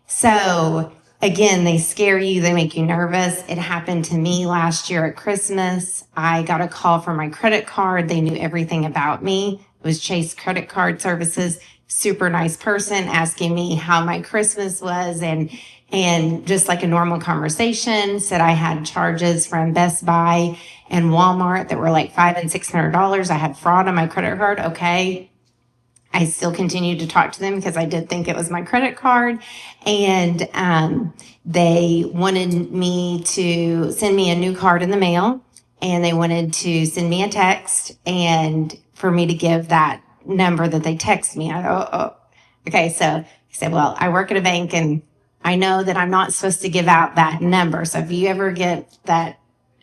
Speaker 8: So again, they scare you. They make you nervous. It happened to me last year at Christmas. I got a call from my credit card. They knew everything about me. It was Chase Credit Card Services. Super nice person asking me how my Christmas was, and just like a normal conversation, said I had charges from Best Buy and Walmart that were like $500 and $600. I had fraud on my credit card. Okay. I still continued to talk to them because I did think it was my credit card. And they wanted me to send me a new card in the mail, and they wanted to send me a text and for me to give that number that they text me. Okay. So I said, well, I work at a bank and I know that I'm not supposed to give out that number. So if you ever get that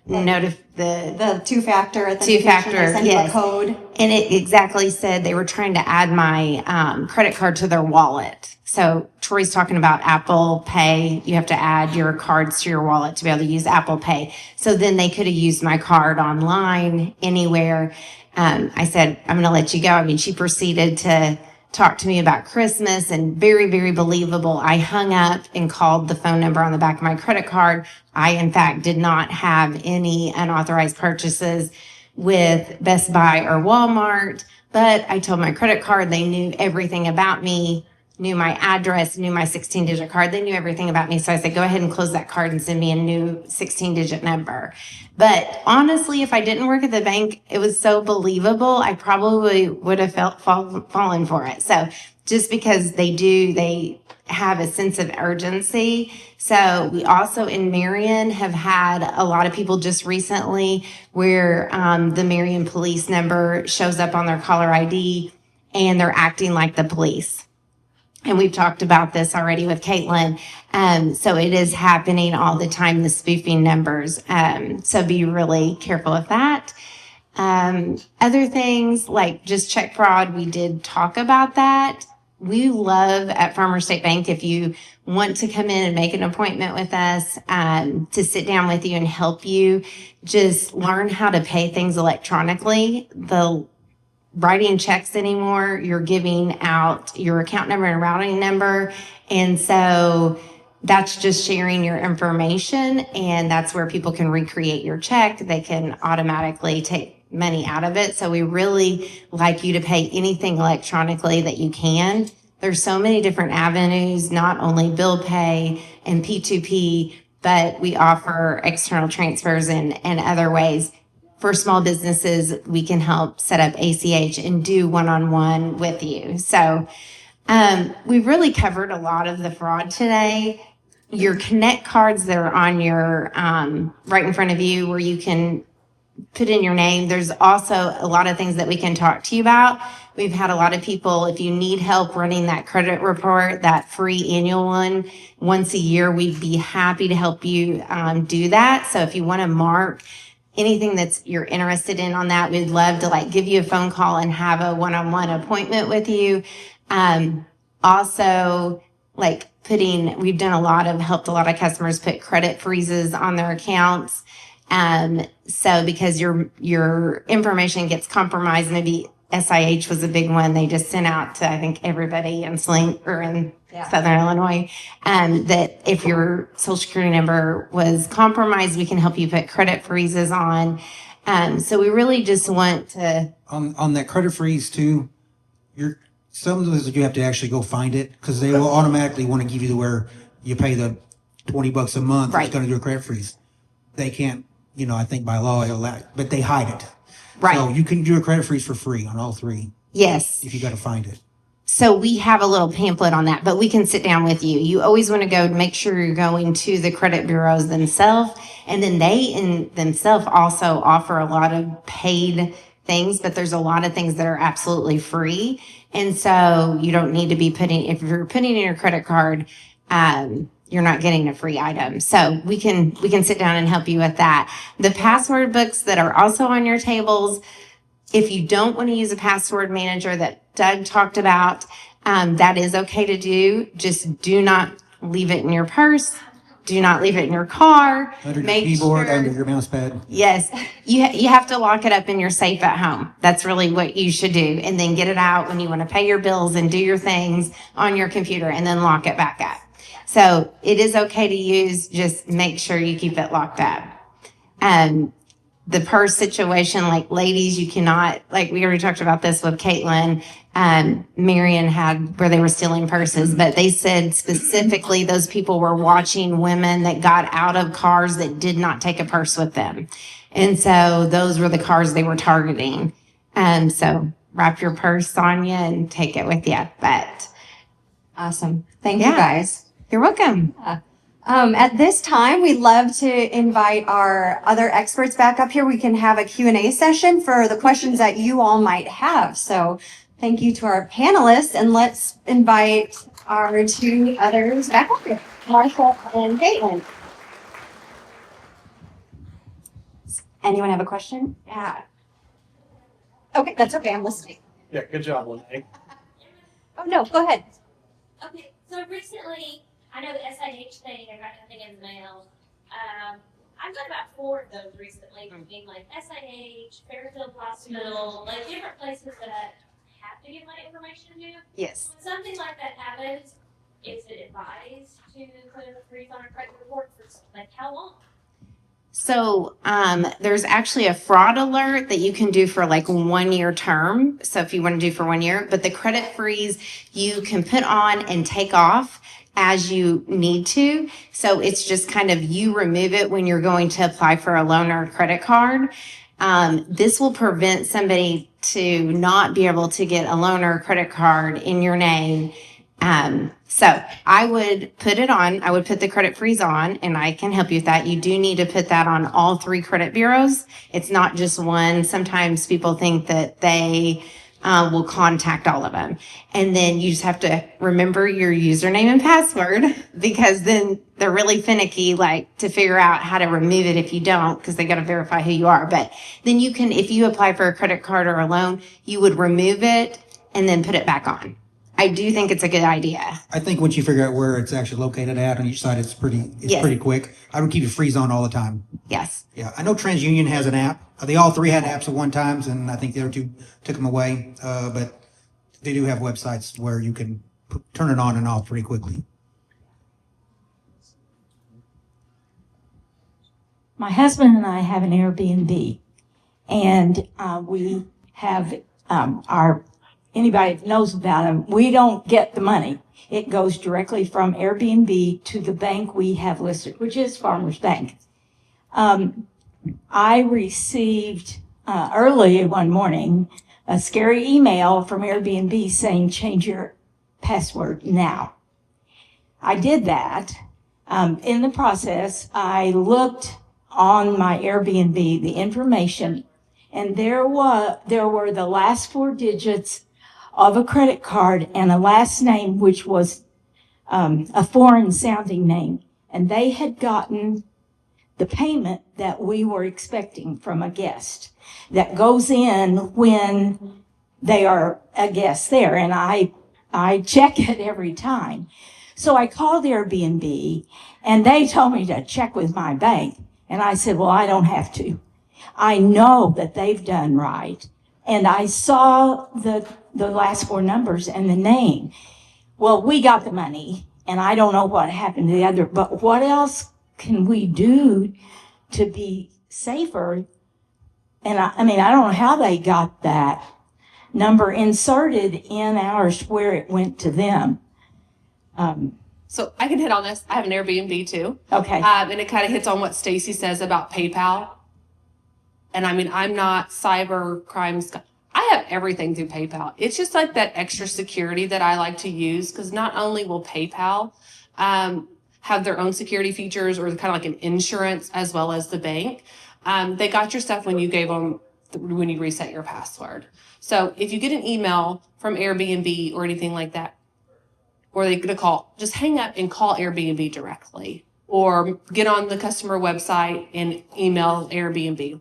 Speaker 1: The two-factor authentication.
Speaker 8: Two-factor,
Speaker 1: They send you a
Speaker 8: yes.
Speaker 1: code.
Speaker 8: And it exactly said they were trying to add my credit card to their wallet. So Troy's talking about Apple Pay. You have to add your cards to your wallet to be able to use Apple Pay. So then they could have used my card online, anywhere. I said, I'm going to let you go. I mean, she proceeded to talk to me about Christmas, and very, very believable. I hung up and called the phone number on the back of my credit card. I, in fact, did not have any unauthorized purchases with Best Buy or Walmart, but I told my credit card, they knew everything about me, knew my address, knew my 16-digit card. They knew everything about me. So I said, go ahead and close that card and send me a new 16-digit number. But honestly, if I didn't work at the bank, it was so believable, I probably would have fallen for it. So just because they have a sense of urgency. So we also in Marion have had a lot of people just recently where the Marion police number shows up on their caller ID and they're acting like the police. And we've talked about this already with Caitlin. So it is happening all the time, the spoofing numbers. So be really careful of that. Other things like just check fraud, we did talk about that. We love at Farmers State Bank, if you want to come in and make an appointment with us, to sit down with you and help you just learn how to pay things electronically. The writing checks anymore, you're giving out your account number and routing number. And so that's just sharing your information, and that's where people can recreate your check. They can automatically take money out of it. So we really like you to pay anything electronically that you can. There's so many different avenues, not only bill pay and P2P, but we offer external transfers and other ways. For small businesses, we can help set up ACH and do one-on-one with you. So we've really covered a lot of the fraud today. Your Connect cards that are on your right in front of you where you can put in your name. There's also a lot of things that we can talk to you about. We've had a lot of people, if you need help running that credit report, that free annual one once a year, we'd be happy to help you do that. So if you want to mark anything that's you're interested in on that, we'd love to give you a phone call and have a one-on-one appointment with you. Also, we've done helped a lot of customers put credit freezes on their accounts. So because your information gets compromised, maybe SIH was a big one. They just sent out to, I think, everybody in Southern Illinois, that if your social security number was compromised, we can help you put credit freezes on. So we really just want to.
Speaker 7: On that credit freeze too, some of those you have to actually go find it because they will automatically want to give you to where you pay the $20 a month.
Speaker 8: Right.
Speaker 7: It's going to do a credit freeze. They can't, I think by law, but they hide it.
Speaker 8: Right.
Speaker 7: So you can do a credit freeze for free on all three
Speaker 8: Yes.
Speaker 7: if you got to find it.
Speaker 8: So we have a little pamphlet on that, but we can sit down with you. You always want to go make sure you're going to the credit bureaus themselves. And then they in themselves also offer a lot of paid things, but there's a lot of things that are absolutely free. And so you don't need to be if you're putting in your credit card, you're not getting a free item. So we can sit down and help you with that. The password books that are also on your tables, if you don't want to use a password manager that Doug talked about, that is okay to do. Just do not leave it in your purse. Do not leave it in your car.
Speaker 7: Under your keyboard, under your mouse pad.
Speaker 8: Yes, you have to lock it up in your safe at home. That's really what you should do. And then get it out when you want to pay your bills and do your things on your computer and then lock it back up. So it is okay to use, just make sure you keep it locked up. The purse situation, ladies, you cannot, we already talked about this with Caitlin. Marion had where they were stealing purses, but they said specifically those people were watching women that got out of cars that did not take a purse with them. And so those were the cars they were targeting. So wrap your purse on you and take it with you. But
Speaker 1: Awesome. Thank you guys.
Speaker 8: You're welcome.
Speaker 1: At this time, we'd love to invite our other experts back up here. We can have a Q&A session for the questions that you all might have. So thank you to our panelists, and let's invite our two others back up here, Martha and Caitlin. Anyone have a question? Yeah. Okay, that's okay. I'm listening.
Speaker 6: Yeah, good job, Lene.
Speaker 1: Oh, no, go ahead.
Speaker 9: Okay, so recently, I know the SIH thing, I got nothing in the mail. I've got about 4 of those recently, being like SIH, Fairfield Hospital, like different places that I have to give my information to.
Speaker 8: Yes.
Speaker 9: When something like that happens, is it advised to put a freeze on a credit report for like how long?
Speaker 8: So there's actually a fraud alert that you can do for like 1 year term. So if you want to do for 1 year, but the credit freeze you can put on and take off as you need to. So it's just kind of you remove it when you're going to apply for a loan or a credit card. This will prevent somebody to not be able to get a loan or a credit card in your name. So I would put it on, I would put the credit freeze on, and I can help you with that. You do need to put that on all 3 credit bureaus. It's not just one. Sometimes people think that they will contact all of them. And then you just have to remember your username and password, because then they're really finicky, like to figure out how to remove it if you don't, because they got to verify who you are. But then you can, if you apply for a credit card or a loan, you would remove it and then put it back on. I do think it's a good idea.
Speaker 7: I think once you figure out where it's actually located at on each side, it's
Speaker 8: Yes.
Speaker 7: pretty quick. I would keep it freeze on all the time.
Speaker 8: Yes.
Speaker 7: Yeah, I know TransUnion has an app. They all 3 had apps at one time, and I think the other 2 took them away. But they do have websites where you can turn it on and off pretty quickly.
Speaker 10: My husband and I have an Airbnb, and we have anybody that knows about them, we don't get the money. It goes directly from Airbnb to the bank we have listed, which is Farmers Bank. I received early one morning a scary email from Airbnb saying, change your password now. I did that. In the process, I looked on my Airbnb, the information, and there were the last 4 digits of a credit card and a last name, which was a foreign sounding name. And they had gotten the payment that we were expecting from a guest that goes in when they are a guest there. And I check it every time. So I called Airbnb and they told me to check with my bank. And I said, well, I don't have to. I know that they've done right. And I saw the last 4 numbers and the name. Well, we got the money, and I don't know what happened to the other, but what else can we do to be safer? And I mean, I don't know how they got that number inserted in ours where it went to them.
Speaker 5: So I can hit on this. I have an Airbnb too.
Speaker 10: Okay.
Speaker 5: And it kind of hits on what Stacy says about PayPal. And I mean, I'm not cyber crimes. I have everything through PayPal. It's just like that extra security that I like to use, because not only will PayPal have their own security features, or kind of like an insurance, as well as the bank. They got your stuff when you gave them, when you reset your password. So if you get an email from Airbnb or anything like that, or they get a call, just hang up and call Airbnb directly, or get on the customer website and email Airbnb.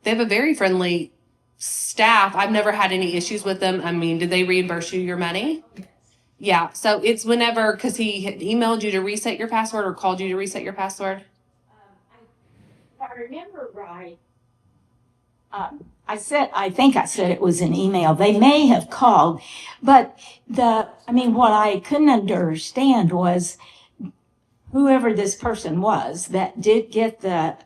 Speaker 5: They have a very friendly staff. I've never had any issues with them. I mean, did they reimburse you your money? Yeah. So it's whenever, because he had emailed you to reset your password or called you to reset your password.
Speaker 10: If I remember right, I think I said it was an email. They may have called, but what I couldn't understand was whoever this person was that did get the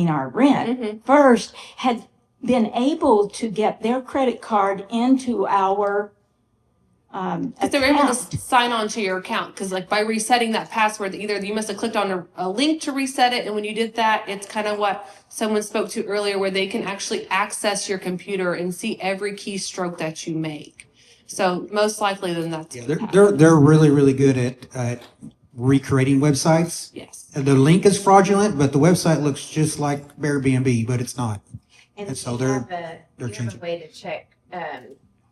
Speaker 10: our rent first, had been able to get their credit card into our
Speaker 5: Because they were able to sign on to your account. Because like by resetting that password, either you must have clicked on a link to reset it, and when you did that, it's kind of what someone spoke to earlier, where they can actually access your computer and see every keystroke that you make. So most likely, then that's
Speaker 7: Yeah, they're really, really good at recreating websites.
Speaker 5: yes.
Speaker 7: The link is fraudulent, but the website looks just like Airbnb, but it's not. And so they're changing.
Speaker 11: a way to check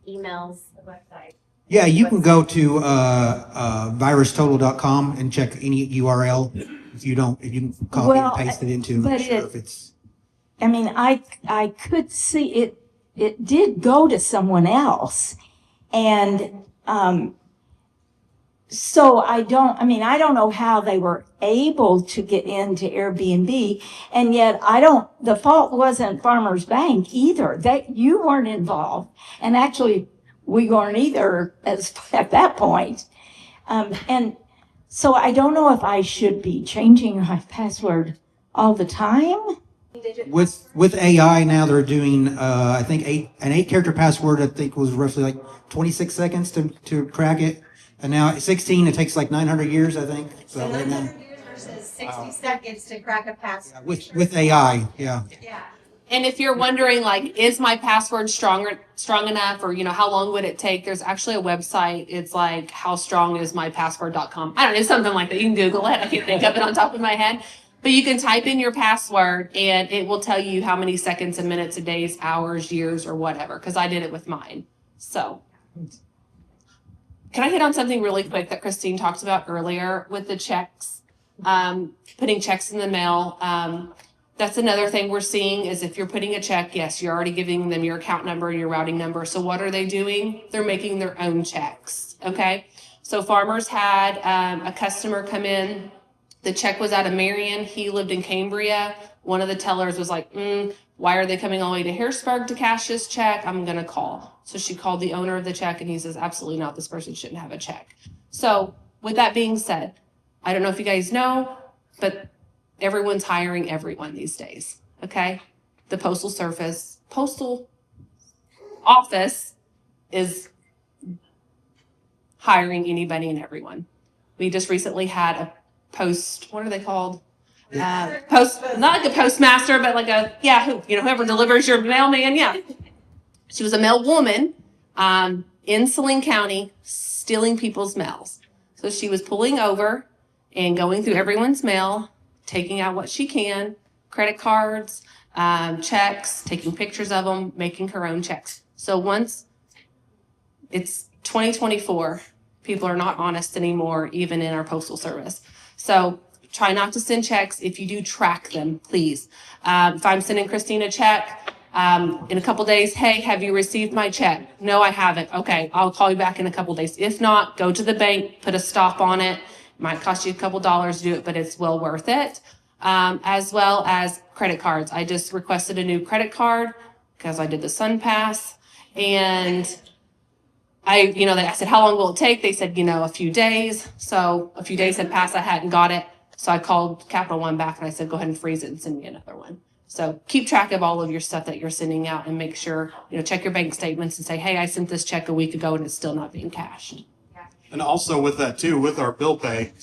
Speaker 11: emails, the website.
Speaker 7: Yeah, you can go to virustotal.com and check any URL if you copy
Speaker 10: Well,
Speaker 7: and paste it into,
Speaker 10: but
Speaker 7: make sure
Speaker 10: it-
Speaker 7: if it's.
Speaker 10: I mean, I could see it. It did go to someone else, and so I don't know how they were able to get into Airbnb, and yet the fault wasn't Farmers Bank either. You weren't involved, and actually we weren't either at that point. And so I don't know if I should be changing my password all the time.
Speaker 7: With AI now, they're doing I think an 8-character password. I think was roughly like 26 seconds to crack it, and now at 16 it takes like 900 years, I think. So right now,
Speaker 1: years versus 60 seconds to crack a password.
Speaker 7: with AI, yeah.
Speaker 1: Yeah.
Speaker 5: And if you're wondering, like, is my password strong enough, or how long would it take? There's actually a website. It's like howstrongismypassword.com. I don't know, something like that. You can Google it. I can't think of it on top of my head. But you can type in your password and it will tell you how many seconds and minutes, a days, hours, years, or whatever. Because I did it with mine. So, can I hit on something really quick that Christine talked about earlier with the checks? Putting checks in the mail. That's another thing we're seeing is if you're putting a check, yes, you're already giving them your account number and your routing number. So what are they doing? They're making their own checks. Okay. So Farmers had a customer come in. The check was out of Marion. He lived in Cambria. One of the tellers was like, why are they coming all the way to Harrisburg to cash this check? I'm going to call. So she called the owner of the check and he says, absolutely not. This person shouldn't have a check. So with that being said, I don't know if you guys know, but everyone's hiring everyone these days. Okay. The postal office is hiring anybody and everyone. We just recently had a what are they called? Not like a postmaster, but like whoever delivers your mailman. Yeah. She was a mail woman, in Saline County stealing people's mails. So she was pulling over and going through everyone's mail, taking out what she can, credit cards, checks, taking pictures of them, making her own checks. So once it's 2024, people are not honest anymore, even in our postal service. So try not to send checks. If you do, track them, please. If I'm sending Christine a check, in a couple days, hey, have you received my check? No, I haven't. Okay, I'll call you back in a couple days. If not, go to the bank, put a stop on it. It might cost you a couple dollars to do it, but it's well worth it. As well as credit cards. I just requested a new credit card because I did the SunPass, and I said, how long will it take? They said, a few days. So a few days had passed. I hadn't got it. So I called Capital One back and I said, go ahead and freeze it and send me another one. So keep track of all of your stuff that you're sending out and make sure, check your bank statements and say, hey, I sent this check a week ago and it's still not being cashed.
Speaker 6: And also with that too, with our bill pay,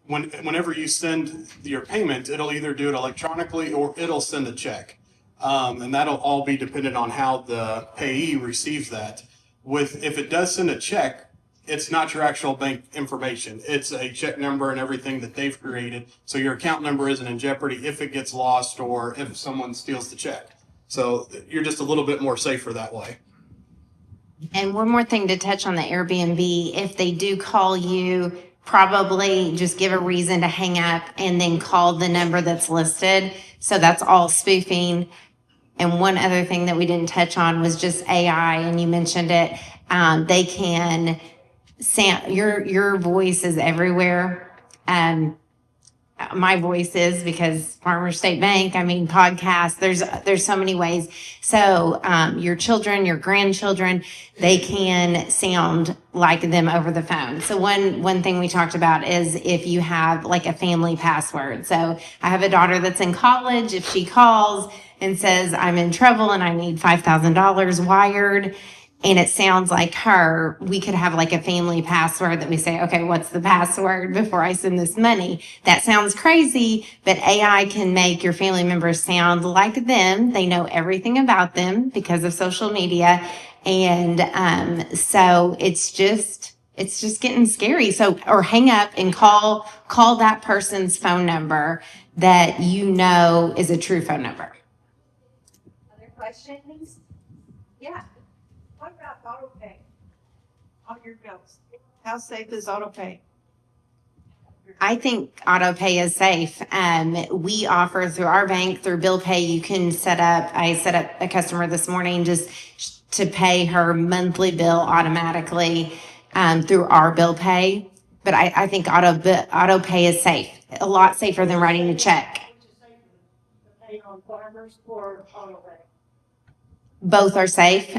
Speaker 6: whenever you send your payment, it'll either do it electronically or it'll send a check. And that'll all be dependent on how the payee receives that. If it does send a check, it's not your actual bank information. It's a check number and everything that they've created. So your account number isn't in jeopardy if it gets lost or if someone steals the check. So you're just a little bit more safer that way.
Speaker 8: And one more thing to touch on the Airbnb. If they do call you, probably just give a reason to hang up and then call the number that's listed. So that's all spoofing. And one other thing that we didn't touch on was just AI, and you mentioned it. They can your voice is everywhere. My voice is because Farmers State Bank, podcasts, there's so many ways. So your children, your grandchildren, they can sound like them over the phone. So one thing we talked about is if you have like a family password. So I have a daughter that's in college. If she calls and says, I'm in trouble and I need $5,000 wired, and it sounds like her, we could have like a family password that we say, okay, what's the password before I send this money? That sounds crazy, but AI can make your family members sound like them. They know everything about them because of social media. And so it's just getting scary. So, or hang up and call that person's phone number that is a true phone number.
Speaker 10: Other questions? Yeah.
Speaker 12: What about autopay on your bills? How safe is autopay?
Speaker 8: I think auto pay is safe. We offer through our bank, through bill pay, you can I set up a customer this morning just to pay her monthly bill automatically through our bill pay. But I think auto pay is safe, a lot safer than writing a check. Both are safe.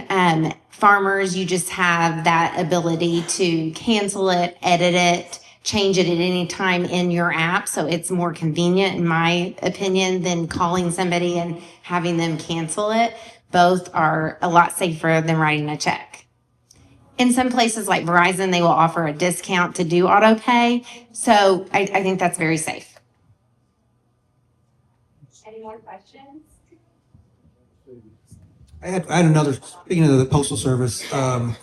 Speaker 8: Farmers, you just have that ability to cancel it, edit it, change it at any time in your app. So it's more convenient, in my opinion, than calling somebody and having them cancel it. Both are a lot safer than writing a check. In some places like Verizon, they will offer a discount to do auto pay. So I think that's very safe.
Speaker 1: Any more questions?
Speaker 7: I had another, speaking of the Postal Service, a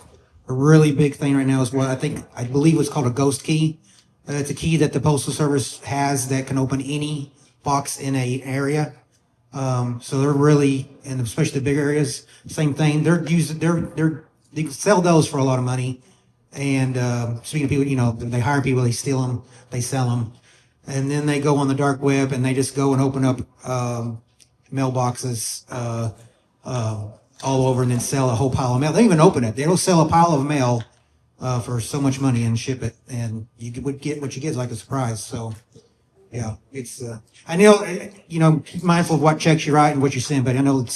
Speaker 7: really big thing right now is what I believe it's called a ghost key. It's a key that the Postal Service has that can open any box in a area. So they're really, and especially the big areas, same thing. They sell those for a lot of money. And speaking of people, they hire people, they steal them, they sell them. And then they go on the dark web and they just go and open up mailboxes all over and then sell a whole pile of mail. They even open it. They'll sell a pile of mail for so much money and ship it. And you would get what you get is like a surprise. So, yeah, it's, I know, keep mindful of what checks you write and what you send, but I know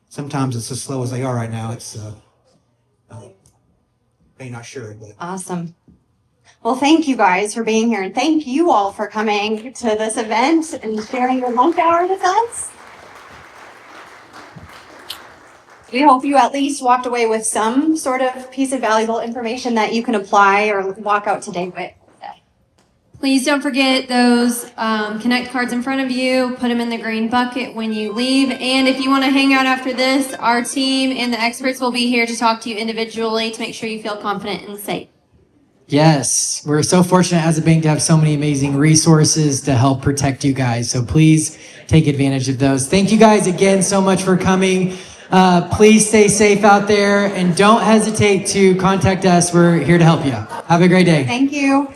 Speaker 7: sometimes it's as slow as they are right now. It's, I'm not sure, but.
Speaker 1: Awesome. Well, thank you guys for being here, and thank you all for coming to this event and sharing your lunch hour with us. We hope you at least walked away with some sort of piece of valuable information that you can apply or walk out today with.
Speaker 2: Please don't forget those Connect cards in front of you. Put them in the green bucket when you leave. And if you want to hang out after this, our team and the experts will be here to talk to you individually to make sure you feel confident and safe.
Speaker 3: Yes, we're so fortunate as a bank to have so many amazing resources to help protect you guys. So please take advantage of those. Thank you guys again so much for coming. Please stay safe out there and don't hesitate to contact us. We're here to help you. Have a great day.
Speaker 1: Thank you.